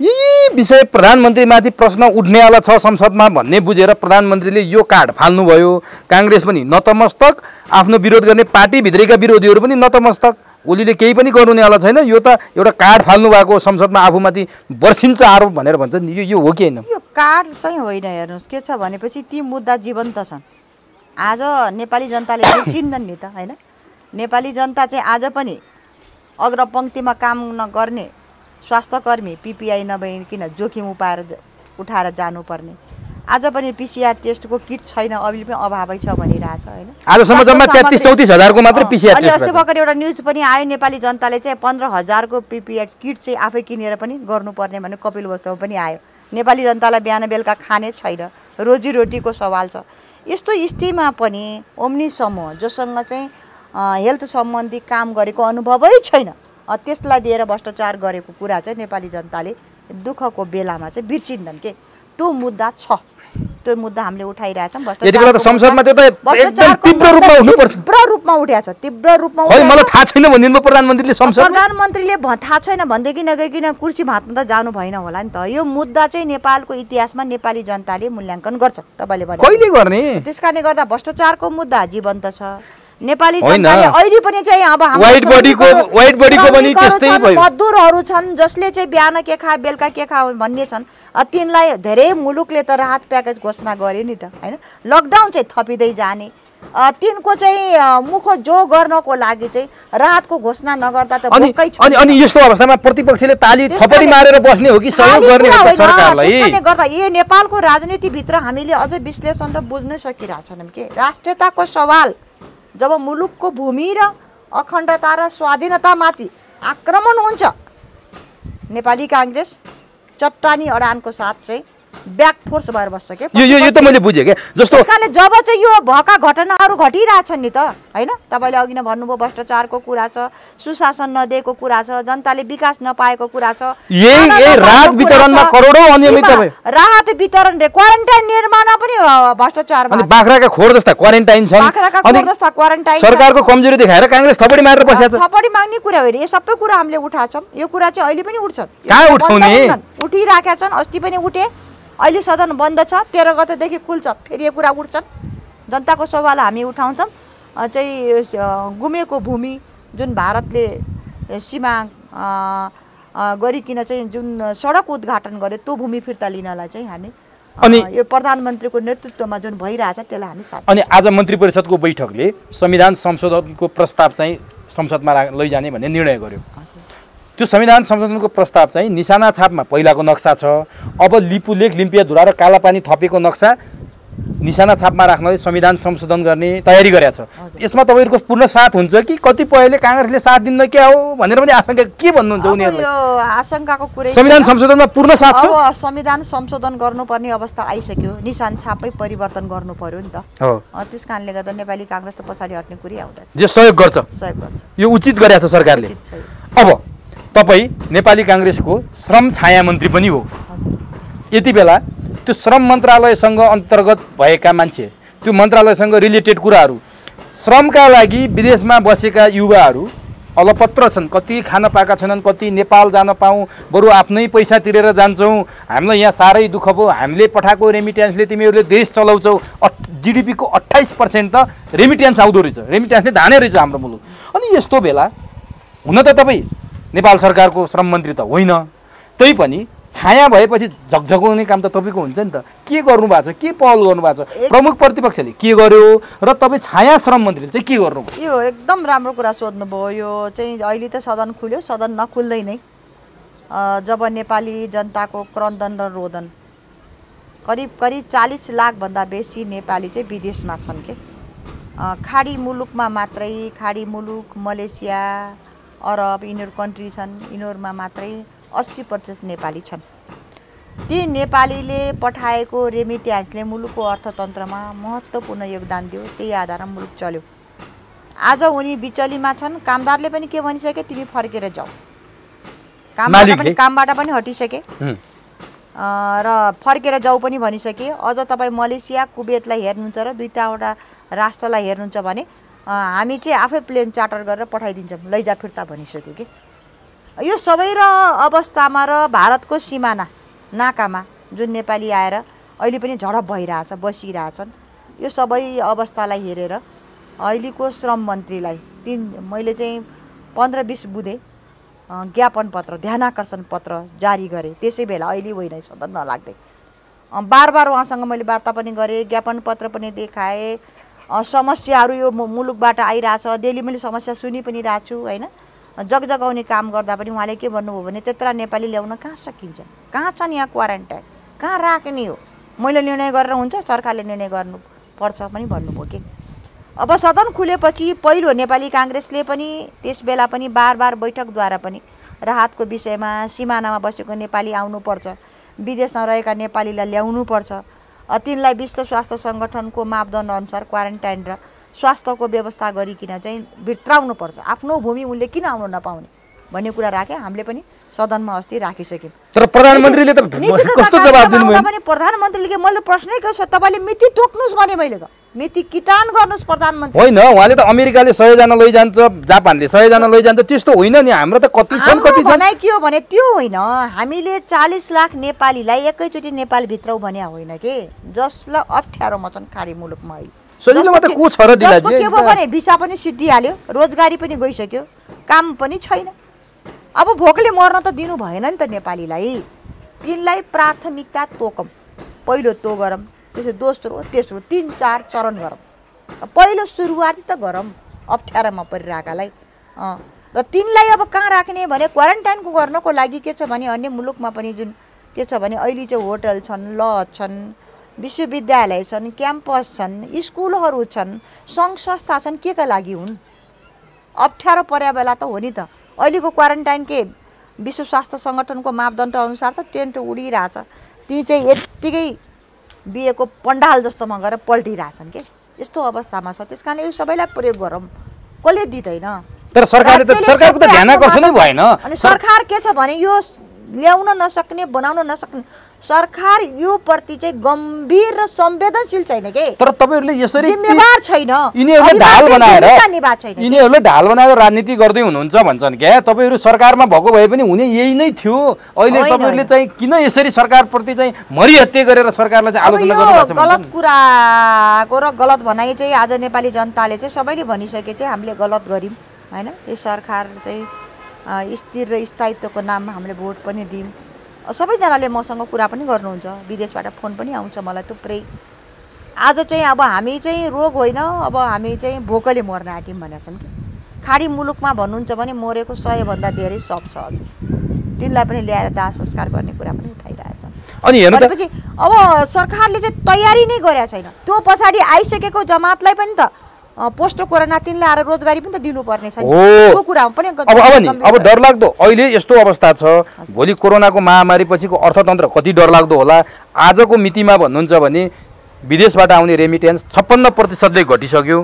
यी विषय प्रधानमन्त्रीमाथि प्रश्न उठ्नेवाला छ संसदमा भन्ने बुझेर प्रधानमन्त्रीले यो कार्ड फाल्नुभयो। काङ्ग्रेस पनि नतमस्तक, आफ्नो विरोध गर्ने पार्टीभित्रैका विरोधीहरू पनि नतमस्तक। ओलीले केही पनि गर्नुहुनेवाला छैन, यो त एउटा कार्ड फाल्नु भएको संसदमा आफूमाथि वर्षिन्छ आरोप भनेर भन्छन्। यो हो कि होइन? यो कार्ड चाहिँ होइन। हेर्नुहोस् के छ भनेपछि ती मुद्दा जीवन्त छन्। आज नेपाली जनताले चिन्नन् नि त होइन। नेपाली जनता चाहिँ आज पनि अग्रपङ्क्तिमा काम नगर्ने स्वास्थ्यकर्मी पिपिआई नभइकन जोखिम उठाएर जानुपर्ने, आज पनि पिसिआर टेस्टको किट छैन, अहिले पनि अभावै छ भनिरहेछ होइन। आजसम्म जम्मा 33-34 हजारको मात्र पिसिआर टेस्ट। अस्ति भर्खर एउटा न्युज पनि आयो, नेपाली जनताले चाहिँ 15,000 पिपिआर किट चाहिँ आफै किनेर पनि गर्नुपर्ने भने कपिल वस्तुमा पनि आयो। नेपाली जनतालाई बिहान बेलुका खाने छैन, रोजीरोटीको सवाल छ। यस्तो स्थितिमा पनि ओम्नी समूह जोसँग चाहिँ हेल्थ सम्बन्धी काम गरेको अनुभवै छैन, त्यसलाई दिएर भ्रष्टाचार गरेको कुरा चाहिँ नेपाली जनताले दुःखको बेलामा चाहिँ बिर्सिन्नन् के। त्यो मुद्दा छ, त्यो मुद्दा हामीले उठाइरहेछौँ। यतिबेला त संसदमा त्यो त एकदम तीव्र रूपमा उठ्नुपर्छ। तीव्र रूपमा उठेको छ, तीव्र रूपमा। खै मलाई थाहा छैन भनिदिनु प्रधानमन्त्रीले संसद। प्रधानमन्त्रीले थाहा छैन भनेदेखि नगइकन कुर्सी भाँच्न त जानु भएन होला नि त। यो मुद्दा चाहिँ नेपालको इतिहासमा नेपाली जनताले मूल्याङ्कन गर्छ तपाईँले भने। कहिले गर्ने? त्यसकारणले गर्दा भ्रष्टाचारको मुद्दा जीवन्त छ। नेपाली जनताले अहिले पनि चाहिँ अब व्हाइट बडीको पनि त्यस्तै भयो। मजदुरहरू छन् जसले चाहिँ बिहान के खा बेलुका के खा भन्ने छन्, तिनलाई धेरै मुलुकले त राहत प्याकेज घोषणा गर्यो नि त होइन। लकडाउन चाहिँ थपिँदै जाने, तिनको चाहिँ मुख जो गर्नको लागि चाहिँ राहतको घोषणा नगर्दा त भोकै छ। अनि यस्तो अवस्थामा प्रतिपक्षले ताली थपडी मारेर बस्ने हो कि सहयोग गर्ने हो सरकारलाई? त्यसले गर्दा यो नेपालको राजनीतिभित्र हामीले अझ विश्लेषण र बुझ्न सकिरहेछौँ के। राष्ट्रियताको सवाल जब मुलुकको भूमि र अखण्डता र स्वाधीनतामाथि आक्रमण हुन्छ, नेपाली काङ्ग्रेस चट्टानी अडानको साथ चाहिँ ब्याक फोर्स भएर बस्छ के। यो त मैले बुझेँ के। जस्तो त्यसकारणले जब चाहिँ यो भएका घटनाहरू घटिरहेछन् नि त हैन, तपाईँले अघि नै भन्नुभयो भ्रष्टाचारको कुरा छ, सुशासन नदिएको कुरा छ, जनताले विकास नपाएको कुरा छ, यही राहत वितरणमा करोडौं अनियमित भयो। राहत वितरण रे क्वारेन्टाइन निर्माणमा पनि भ्रष्टाचार भयो। अनि बाख्राका खोर जस्ता क्वारेन्टाइन छन्, बाख्राका खोर जस्ता क्वारेन्टाइन सरकारको कमजोरी देखाएर कांग्रेस थपडी मारेर बसेको छ। थपडी माग्ने कुरा हो रे, यो सबै कुरा हामीले उठाछौँ। यो कुरा चाहिँ अहिले पनि उठ्छन्, कहाँ उठाउने, उठिराखेका छन्। अस्ति पनि उठे, अहिले सदन बन्द छ, 13 गतेदेखि खुल्छ, फेरि यो कुरा उठ्छन्। जनताको सवाल हामी उठाउँछौँ। चाहिँ गुमेको भूमि जुन भारतले सीमा गरिकन चाहिँ जुन सडक उद्घाटन गर्यो, त्यो भूमि फिर्ता लिनलाई चाहिँ हामी अनि यो प्रधानमन्त्रीको नेतृत्वमा जुन भइरहेछ त्यसलाई हामी साथ। अनि आज मन्त्री परिषदको बैठकले संविधान संशोधनको प्रस्ताव चाहिँ संसदमा लैजाने भन्ने निर्णय गर्यो। त्यो संविधान संशोधनको प्रस्ताव चाहिँ निशाना छापमा पहिलाको नक्सा छ, अब लिपुलेख लिम्पियाधुरा र कालापानी थपेको नक्सा निशाना छापमा राख्नलाई संविधान संशोधन गर्ने तयारी गरेको छ। यसमा तपाईँहरूको पूर्ण साथ हुन्छ कि कतिपयले कांग्रेसले साथ दिन्न क्या हो भनेर पनि आशंका के भन्नुहुन्छ उनीहरूले? यो आशंकाको कुरा संविधान संशोधनमा पूर्ण साथ छ। अब संविधान संशोधन गर्नुपर्ने अवस्था आइसक्यो, निशान छापै परिवर्तन गर्नु पर्यो नि त। त्यसकारणले गर्दा नेपाली कांग्रेस त पछाडि हट्ने कुरै आउँदैन, जे सहयोग गर्छ यो उचित गरेको छ सरकारले। अब तपाईँ नेपाली कांग्रेसको श्रम छाया मन्त्री पनि हो। यति बेला त्यो श्रम मन्त्रालयसँग अन्तर्गत भएका मान्छे, त्यो मन्त्रालयसँग रिलेटेड कुराहरू, श्रमका लागि विदेशमा बसेका युवाहरू अलपत्र छन्। कति खान पाएका छैनन्, कति नेपाल जान पाऊँ, बरु आफ्नै पैसा तिरेर जान्छौँ, हामीलाई यहाँ साह्रै दुःख भयो, हामीले पठाएको रेमिट्यान्सले तिमीहरूले देश चलाउँछौ। जिडिपीको 28% त रेमिट्यान्स आउँदो रहेछ, रेमिट्यान्सले धाने रहेछ हाम्रो मुलुक। अनि यस्तो बेला हुन त तपाईँ नेपाल सरकारको श्रम मन्त्री त होइन, तै पनि छाया भएपछि झकझगाउने काम त तपाईँको हुन्छ नि त। के गर्नुभएको छ, के पहल गर्नुभएको छ, प्रमुख प्रतिपक्षले के गर्यो र तपाईँ छाया श्रम मन्त्रीले चाहिँ के गर्नुभयो? यो एकदम राम्रो कुरा सोध्नुभयो। यो चाहिँ अहिले त सदन खुल्यो, सदन नखुल्दै नै जब नेपाली जनताको क्रन्दन र रोदन, करिब 40 लाखभन्दा बेसी नेपाली चाहिँ विदेशमा छन् के। खाडी मुलुकमा मात्रै, खाडी मुलुक मलेसिया अरब यिनीहरू कन्ट्री छन्, यिनीहरूमा मात्रै 80% नेपाली छन्। ती नेपालीले पठाएको रेमिट्यान्सले मुलुकको अर्थतन्त्रमा महत्त्वपूर्ण योगदान दियो, त्यही आधारमा मुलुक चल्यो। आज उनी बिचलीमा छन्, कामदारले पनि के भनिसके, तिमी फर्केर जाऊ। कामबाट पनि हटिसके र फर्केर जाऊ पनि भनिसके। अझ तपाईँ मलेसिया कुवेतलाई हेर्नुहुन्छ र 2वटा राष्ट्रलाई हेर्नुहुन्छ भने हामी चाहिँ आफै प्लेन चार्टर गरेर पठाइदिन्छौँ, लैजा फिर्ता भनिसक्यो कि। यो सबै र अवस्थामा र भारतको सिमाना नाकामा जुन नेपाली आएर अहिले पनि झडप भइरहेछ, बसिरहेछन्, यो सबै अवस्थालाई हेरेर अहिलेको श्रम मन्त्रीलाई मैले चाहिँ 15-20 बुँदे ज्ञापन पत्र, ध्यानाकर्षण पत्र जारी गरेँ। त्यसै बेला अहिले होइन, सदन नलाग्दै बार उहाँसँग मैले वार्ता पनि गरेँ, ज्ञापन पत्र पनि देखाएँ। समस्याहरू यो मुलुकबाट आइरहेछ, डेली मैले समस्या सुनि पनि रहेको छु होइन। जगजगाउने काम गर्दा पनि उहाँले के भन्नुभयो भने त्यत्रा नेपाली ल्याउन कहाँ सकिन्छ, कहाँ छन् यहाँ क्वारेन्टाइन, कहाँ राख्ने हो, मैले निर्णय गरेर हुन्छ, सरकारले निर्णय गर्नुपर्छ पनि भन्नुभयो कि। अब सदन खुलेपछि पहिलो नेपाली कांग्रेसले पनि त्यस बेला पनि बार बैठकद्वारा पनि राहतको विषयमा, सिमानामा बसेको नेपाली आउनुपर्छ, विदेशमा रहेका नेपालीलाई ल्याउनुपर्छ, तिनलाई विश्व स्वास्थ्य सङ्गठनको मापदण्ड अनुसार क्वारेन्टाइन र स्वास्थ्यको व्यवस्था गरिकन चाहिँ भित्राउनुपर्छ। आफ्नो भूमि उनले किन आउन नपाउने भन्ने कुरा राखे। हामीले पनि सदनमा अस्ति राखिसक्यौँ। तर प्रधानमन्त्रीले त कस्तो जवाब दिनुभयो? प्रधानमन्त्रीले के, मैले प्रश्नै के, तपाईँले मिति तोक्नुहोस् भने मैले त मिति किटान गर्नुहोस् प्रधानमन्त्री। होइन, उहाँले त अमेरिकाले 100 जना लैजान्छ, जापानले 100 जना लैजान्छ, त्यस्तो होइन नि। हाम्रो त कति छन्, कति छन् भनाइ के हो भने त्यो होइन। हामीले 40 लाख नेपालीलाई एकैचोटि नेपाल भित्रौ भने होइन के, जसलाई अप्ठ्यारोमा छन् खाडी मुलुकमा अहिले। सजिलोमा त को छ र दिला जी? के भयो भने भिसा पनि सिद्धिहाल्यो, रोजगारी पनि गइसक्यो, काम पनि छैन। अब भोकले मर्न त दिनु भएन नि त नेपालीलाई। तिनलाई प्राथमिकता तोकौँ, पहिलो तो गरौँ, त्यसो दोस्रो तेस्रो 3-4 चरण गरौँ। पहिलो सुरुवाती त गरौँ अप्ठ्यारोमा परिरहेकालाई। र तिनलाई अब कहाँ राख्ने भने क्वारेन्टाइनको गर्नको लागि के छ भने अन्य मुलुकमा पनि जुन के छ भने अहिले चाहिँ होटल छन्, लज छन्, विश्वविद्यालय छन्, क्याम्पस छन्, स्कुलहरू छन्, सङ्घ संस्था छन्, के का लागि हुन्? अप्ठ्यारो पर्या बेला त हो नि त। अहिलेको क्वारेन्टाइन के विश्व स्वास्थ्य सङ्गठनको मापदण्ड अनुसार छ, टेन्ट उडिरहेछ, ती चाहिँ यत्तिकै बिहेको पण्डाल जस्तोमा गएर पल्टिरहेछन् के यस्तो अवस्थामा छ। त्यस कारणले यो सबैलाई प्रयोग गरौँ, कसले दिँदैन। तर सरकारले त सरकारको त ध्यान आकर्षणै भएन। अनि सरकार के छ भने यो ल्याउन नसक्ने, बनाउन नसक्ने सरकार यो प्रति चाहिँ गम्भीर र संवेदनशील छैन के। तर तपाईहरुले यसरी जिम्मेवार छैन, यिनीहरूले ढाल बनाएर राजनीति गर्दै हुनुहुन्छ भन्छन् क्या। तपाईहरु सरकारमा भएको भए पनि हुने यही नै थियो। अहिले तपाईहरुले चाहिँ किन यसरी सरकारप्रति चाहिँ मरिहत्ते गरेर सरकारलाई चाहिँ आलोचना गर्नुहुन्छ? गलत कुराको र गलत भनाइ चाहिँ आज नेपाली जनताले चाहिँ सबैले भनिसके चाहिँ हामीले गलत गर्यौं हैन। यो सरकार चाहिँ स्थिर र स्थायित्वको नाममा हामीले भोट पनि दियौं। सबैजनाले मसँग कुरा पनि गर्नुहुन्छ, विदेशबाट फोन पनि आउँछ मलाई थुप्रै। आज चाहिँ अब हामी चाहिँ रोग होइन, अब हामी चाहिँ भोकले मर्न आँट्यौं भनेका छन् कि। खाडी मुलुकमा भन्नुहुन्छ भने मरेको 100 भन्दा धेरै सब छ अझ। तिनलाई पनि ल्याएर दाह संस्कार गर्ने कुरा पनि उठाइरहेछन्। अनि हेर्नुपछि अब सरकारले चाहिँ तयारी नै गरेका छैन। त्यो पछाडि आइसकेको जमातलाई पनि त पोस्ट कोरोना तिनले आएर रोजगारी पनि त दिनुपर्ने छ नि। त्यो कुरा पनि अब डरलाग्दो अहिले यस्तो अवस्था छ। भोलि कोरोनाको महामारी पछिको अर्थतन्त्र कति डरलाग्दो होला। आजको मितिमा भन्नुहुन्छ भने विदेशबाट आउने रेमिटेन्स 56%ले घटिसक्यो।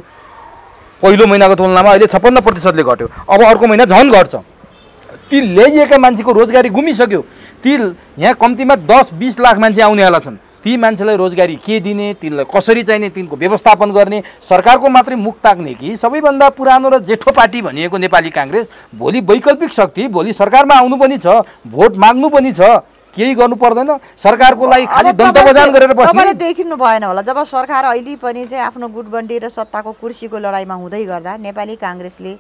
पहिलो महिनाको तुलनामा अहिले 56%ले घट्यो। अब अर्को महिना झन् घट्छ। ती ल्याइएका मान्छेको रोजगारी गुमिसक्यो। ती यहाँ कम्तीमा 10-20 लाख मान्छे आउनेवाला छन्। ती मान्छेलाई रोजगारी के दिने, तिनलाई कसरी चाहिने, तिनको व्यवस्थापन गर्ने सरकारको मात्रै मुख ताक्ने कि सबैभन्दा पुरानो र जेठो पार्टी भनिएको नेपाली कांग्रेस भोलि वैकल्पिक शक्ति, भोलि सरकारमा आउनु पनि छ, भोट माग्नु पनि छ, केही गर्नु पर्दैन। सरकारको लागि खाली दन्तबजान गरेर बस्ने। तपाईले देखिनु भएन होला जब सरकार अहिले पनि चाहिँ आफ्नो गुटबन्डी र सत्ताको कुर्सीको लडाईमा हुँदै गर्दा नेपाली कांग्रेसले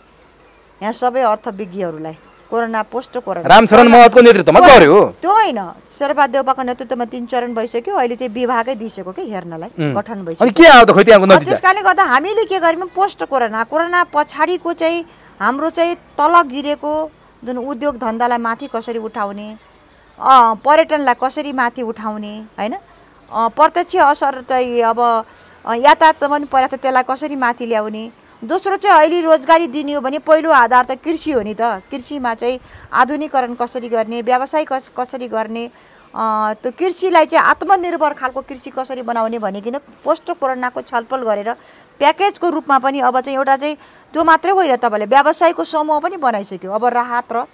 यहाँ सबै अर्थविज्ञहरूलाई कोरोना पोस्ट कोरोना रामशरण महतको नेतृत्वमा गर्यो। त्यो हैन, शेरबहादुर देउपाको नेतृत्वमा 3 चरण भइसक्यो। अहिले चाहिँ विभागै दिइसक्यो के हेर्नलाई, गठन भइसक्यो। अनि के आयो त खै त्यहाँको नतिजा? त्यसकारणले गर्दा हामीले के गर्यौं, पोस्ट कोरोना पछाडीको चाहिँ हाम्रो चाहिँ तल गिरेको जुन उद्योग धन्दालाई माथि कसरी उठाउने, पर्यटनलाई कसरी माथि उठाउने हैन, प्रत्यक्ष असर चाहिँ अब यातायात पनि पर्या त त्यसलाई कसरी माथि ल्याउने। दोस्रो चाहिँ अहिले रोजगारी दिने हो भने पहिलो आधार त कृषि हो नि त। कृषिमा चाहिँ आधुनिकीकरण कसरी गर्ने, व्यवसाय कसरी गर्ने, त्यो कृषिलाई चाहिँ आत्मनिर्भर खालको कृषि कसरी बनाउने भनिकिन पोस्ट कोरोनाको छलफल गरेर प्याकेजको रूपमा पनि अब चाहिँ एउटा चाहिँ त्यो मात्रै होइन, तपाईले व्यवसायको समूह पनि बनाइसक्यो। अब राहत र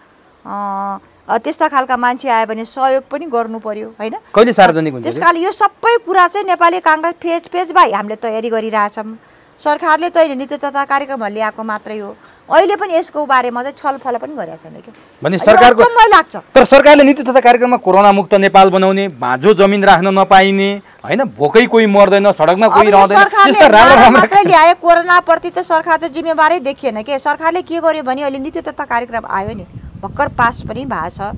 त्यस्ता खालका मान्छे आयो भने सहयोग पनि गर्नु पर्यो हैन। कहिले सार्वजनिक हुन्छ? त्यसकारणले यो सबै कुरा चाहिँ नेपाली कांग्रेस फेज बाई हामीले तयारी गरिरहेछौँ। सरकारले त अहिले नीति तथा कार्यक्रमहरू ल्याएको मात्रै हो। अहिले पनि यसको बारेमा चाहिँ छलफल पनि गरेको छैन के भने सरकारको मलाई लाग्छ। तर सरकारले नीति तथा कार्यक्रममा कोरोना मुक्त नेपाल बनाउने, भाँजो जमिन राख्न नपाइने हैन, भोकै कोही मर्दैन, सडकमा कोही रहदैन, त्यस्ता राम्रो मात्रै ल्याए। कोरोना प्रति त सरकार चाहिँ जिम्मेवारै देखिएन के। सरकारले के गर्यो भने अहिले नीति तथा कार्यक्रम आयो नि, भर्खर पास पनि भएको छ।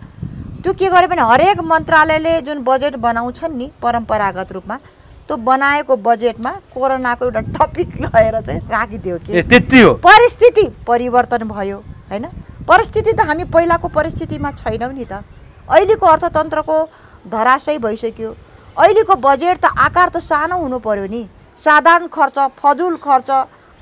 त्यो के गर्यो भने हरेक मन्त्रालयले जुन बजेट बनाउँछन् नि परम्परागत रूपमा, त्यो बनाएको बजेटमा कोरोनाको एउटा टपिक लगाएर चाहिँ राखिदियो के। त्यति हो। परिस्थिति परिवर्तन भयो हैन। परिस्थिति त हामी पहिलाको परिस्थितिमा छैनौं नि त। अहिलेको अर्थतन्त्रको धराशयी भइसक्यो। अहिलेको बजेट त आकार त सानो हुनु पर्यो नि। साधारण खर्च, फजुल खर्च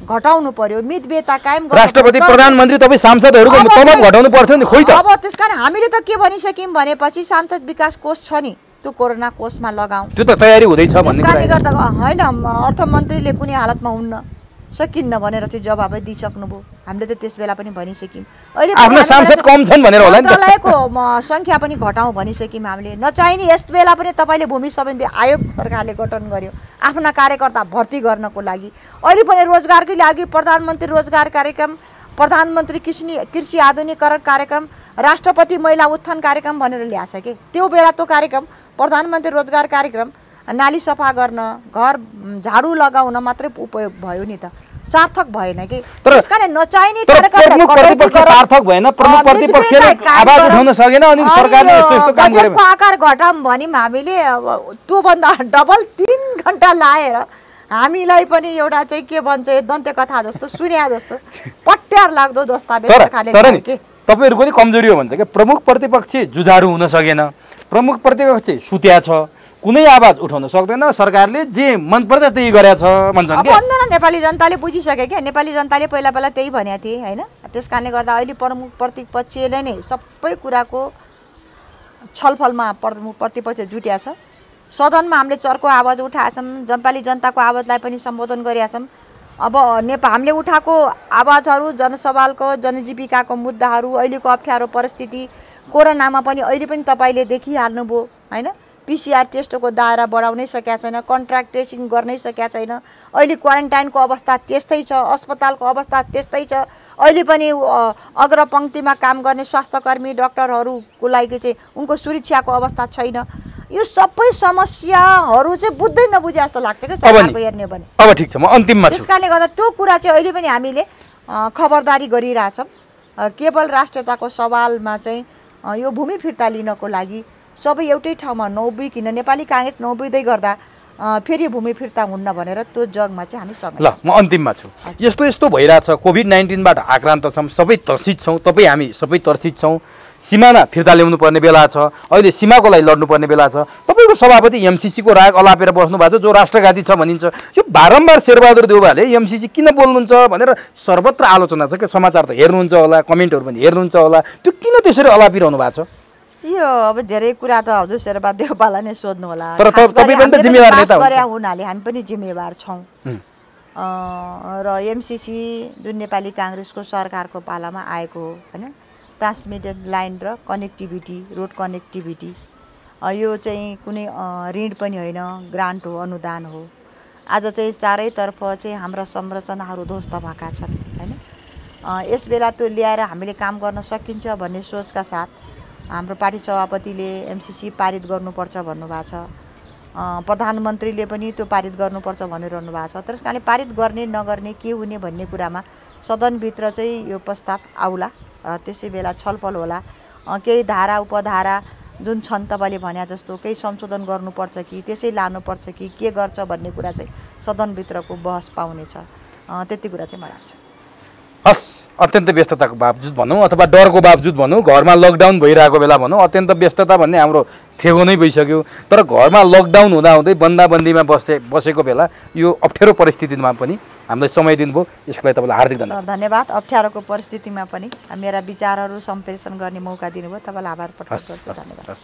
घटाउनु पर्यो, मितव्ययता कायम गर्नु। राष्ट्रपति, प्रधानमन्त्री, तपाईँ सांसदहरुको तलब घटाउनु पर्थ्यो नि। खोइ त अब त्यसकारण हामीले त के भनिसक्यौं भनेपछि सांसद विकास कोष छ नि, त्यो कोरोना कोषमा लगाऊ। त्यो त तयारी हुँदैछ भन्ने कुरा त्यसकारणले गर्दा हैन, अर्थमन्त्रीले कुनै हालतमा हुन्न सकिन्न भनेर चाहिँ जवाबै दिइसक्नुभयो। हामीले त त्यसबेला पनि भनिसक्यौं। अहिले आफ्नो सांसद कम छन् भनेर होला नि त। मन्त्रालयको संख्या पनि घटाऊ भनिसक्यौं हामीले। नचाहिने यस बेला पनि तपाईले भूमि सम्बन्धी आयोग सरकारले गठन गर्यो आफ्ना कार्यकर्ता भर्ती गर्नको लागि। अहिले पनि रोजगारकै लागि प्रधानमन्त्री रोजगार कार्यक्रम, प्रधानमन्त्री कृषि आधुनिकीकरण कार्यक्रम, राष्ट्रपति महिला उत्थान कार्यक्रम भनेर ल्याछ के। त्यो बेला त्यो कार्यक्रम प्रधानमन्त्री रोजगार कार्यक्रम नाली सफा गर्न, घर झाडु लगाउन मात्रै उपयोग भयो नि त, सार्थक भएन के। त्यसकारण नचाहिने कार्यक्रम सार्थक भएन। प्रमुख प्रतिपक्षले आवाज उठाउन सकेन अनि सरकारले यस्तो यस्तो काम गर्यो। बजेटको आकार घटाम भनिम हामीले, त्यो भन्दा डबल 3 घण्टा लाएर हामीलाई पनि एउटा चाहिँ के भन्छ दन्ते कथा जस्तो सुन्या जस्तो पट्यार लाग्दो दस्तावेज सरकारले के। तपाईहरुको नि कमजोरी हो भन्छ के। प्रमुख प्रतिपक्ष जुझारु हुन सकेन, प्रमुख प्रतिपक्ष सुत्या छ, कुनै आवाज उठाउन सक्दैन, सरकारले जे मन पर्छ त्यही गरेछ भन्छन् के। भन्दैन, नेपाली जनताले बुझिसके के। नेपाली जनताले पहिला त्यही भनेको थिए हैन। त्यसकारणले गर्दा अहिले प्रमुख प्रतिपक्षले नै सबै कुराको छलफलमा प्रमुख प्रतिपक्ष जुट्या छ। सदनमा हामीले चर्को आवाज उठाएका छौँ, जम्पाली जनताको आवाजलाई पनि सम्बोधन गरेका छौँ। अब हामीले उठाएको आवाजहरू जनसवालको जनजीविकाको मुद्दाहरू, अहिलेको अप्ठ्यारो परिस्थिति, कोरोनामा पनि अहिले पनि तपाईँले देखिहाल्नुभयो होइन। PCR टेस्टको दायरा बढाउनै सकेका छैन, कन्ट्र्याक्ट ट्रेसिङ गर्नै सकेका छैन। अहिले क्वारेन्टाइनको अवस्था त्यस्तै छ, अस्पतालको अवस्था त्यस्तै छ। अहिले पनि अग्रपङ्क्तिमा काम गर्ने स्वास्थ्यकर्मी डाक्टरहरूको लागि चाहिँ उनको सुरक्षाको अवस्था छैन। यो सबै समस्याहरू चाहिँ बुझ्दै नबुझे जस्तो लाग्छ क्या सरकारको हेर्ने भने। अब ठिक छ, म अन्तिममा छु। त्यसकारणले गर्दा त्यो कुरा चाहिँ अहिले पनि हामीले खबरदारी गरिरहेछौँ। केवल राष्ट्रियताको सवालमा चाहिँ यो भूमि फिर्ता लिनको लागि सबै एउटै ठाउँमा नउभिकन नेपाली काङ्ग्रेस नउभिँदै गर्दा फेरि भूमि फिर्ता हुन्न भनेर त्यो जगमा चाहिँ हामी सँगै। ल, म अन्तिममा छु। यस्तो यस्तो भइरहेछ, कोभिड-19बाट आक्रान्त छौँ, सबै तर्सित छौँ, हामी सबै तर्सित छौँ। सिमाना फिर्ता ल्याउनु पर्ने बेला छ, अहिले सीमाको लागि लड्नुपर्ने बेला छ। तपाईँको सभापति एमसीसीको राग अलापेर बस्नु भएको छ, जो राष्ट्रघाती छ भनिन्छ। यो बारम्बार शेरबहादुर देउवाले एमसीसी किन बोल्नुहुन्छ भनेर सर्वत्र आलोचना छ क्या। समाचार त हेर्नुहुन्छ होला, कमेन्टहरू पनि हेर्नुहुन्छ होला, त्यो किन त्यसरी अलापिरहनु भएको छ? यो अब धेरै कुरा त हजुर शेरबहादुर देउवालाई नै सोध्नु होला। तर तपाईँ पनि त जिम्मेवार नेता हुनाले हामी पनि जिम्मेवार छौँ। र एमसीसी जुन नेपाली काङ्ग्रेसको सरकारको पालामा आएको हो होइन, ट्रान्समिटेड लाइन र कनेक्टिभिटी, रोड कनेक्टिभिटी, यो चाहिँ कुनै ऋण पनि होइन, ग्रान्ट हो, अनुदान हो। आज चाहिँ चारैतर्फ चाहिँ हाम्रा संरचनाहरू ध्वस्त भएका छन् होइन। यस बेला त्यो ल्याएर हामीले काम गर्न सकिन्छ भन्ने सोचका साथ हाम्रो पार्टी सभापतिले एमसीसी पारित गर्नुपर्छ भन्नुभएको छ। प्रधानमन्त्रीले पनि त्यो पारित गर्नुपर्छ भनिरहनु भएको छ। त्यस कारणले पारित गर्ने नगर्ने के हुने भन्ने कुरामा सदनभित्र चाहिँ यो प्रस्ताव आउला, त्यसै बेला छलफल होला। केही धारा उपधारा जुन छन् तपाईँले भने जस्तो केही संशोधन गर्नुपर्छ कि त्यसै लानुपर्छ कि के गर्छ भन्ने कुरा चाहिँ सदनभित्रको बहस पाउनेछ। त्यति कुरा चाहिँ मलाई लाग्छ। हस्, अत्यन्त व्यस्तताको बावजुद भनौँ अथवा डरको बावजुद भनौँ, घरमा लकडाउन भइरहेको बेला भनौँ, अत्यन्त व्यस्तता भन्ने हाम्रो थेगो नै भइसक्यो। तर घरमा लकडाउन हुँदाहुँदै बन्दाबन्दीमा बसेको बेला यो अप्ठ्यारो परिस्थितिमा पनि हामीलाई समय दिनुभयो, यसको लागि तपाईँलाई हार्दिक धन्यवाद। अप्ठ्यारोको परिस्थितिमा पनि मेरा विचारहरू सम्प्रेषण गर्ने मौका दिनुभयो, तपाईँलाई आभार प्रकट गर्छु। धन्यवाद।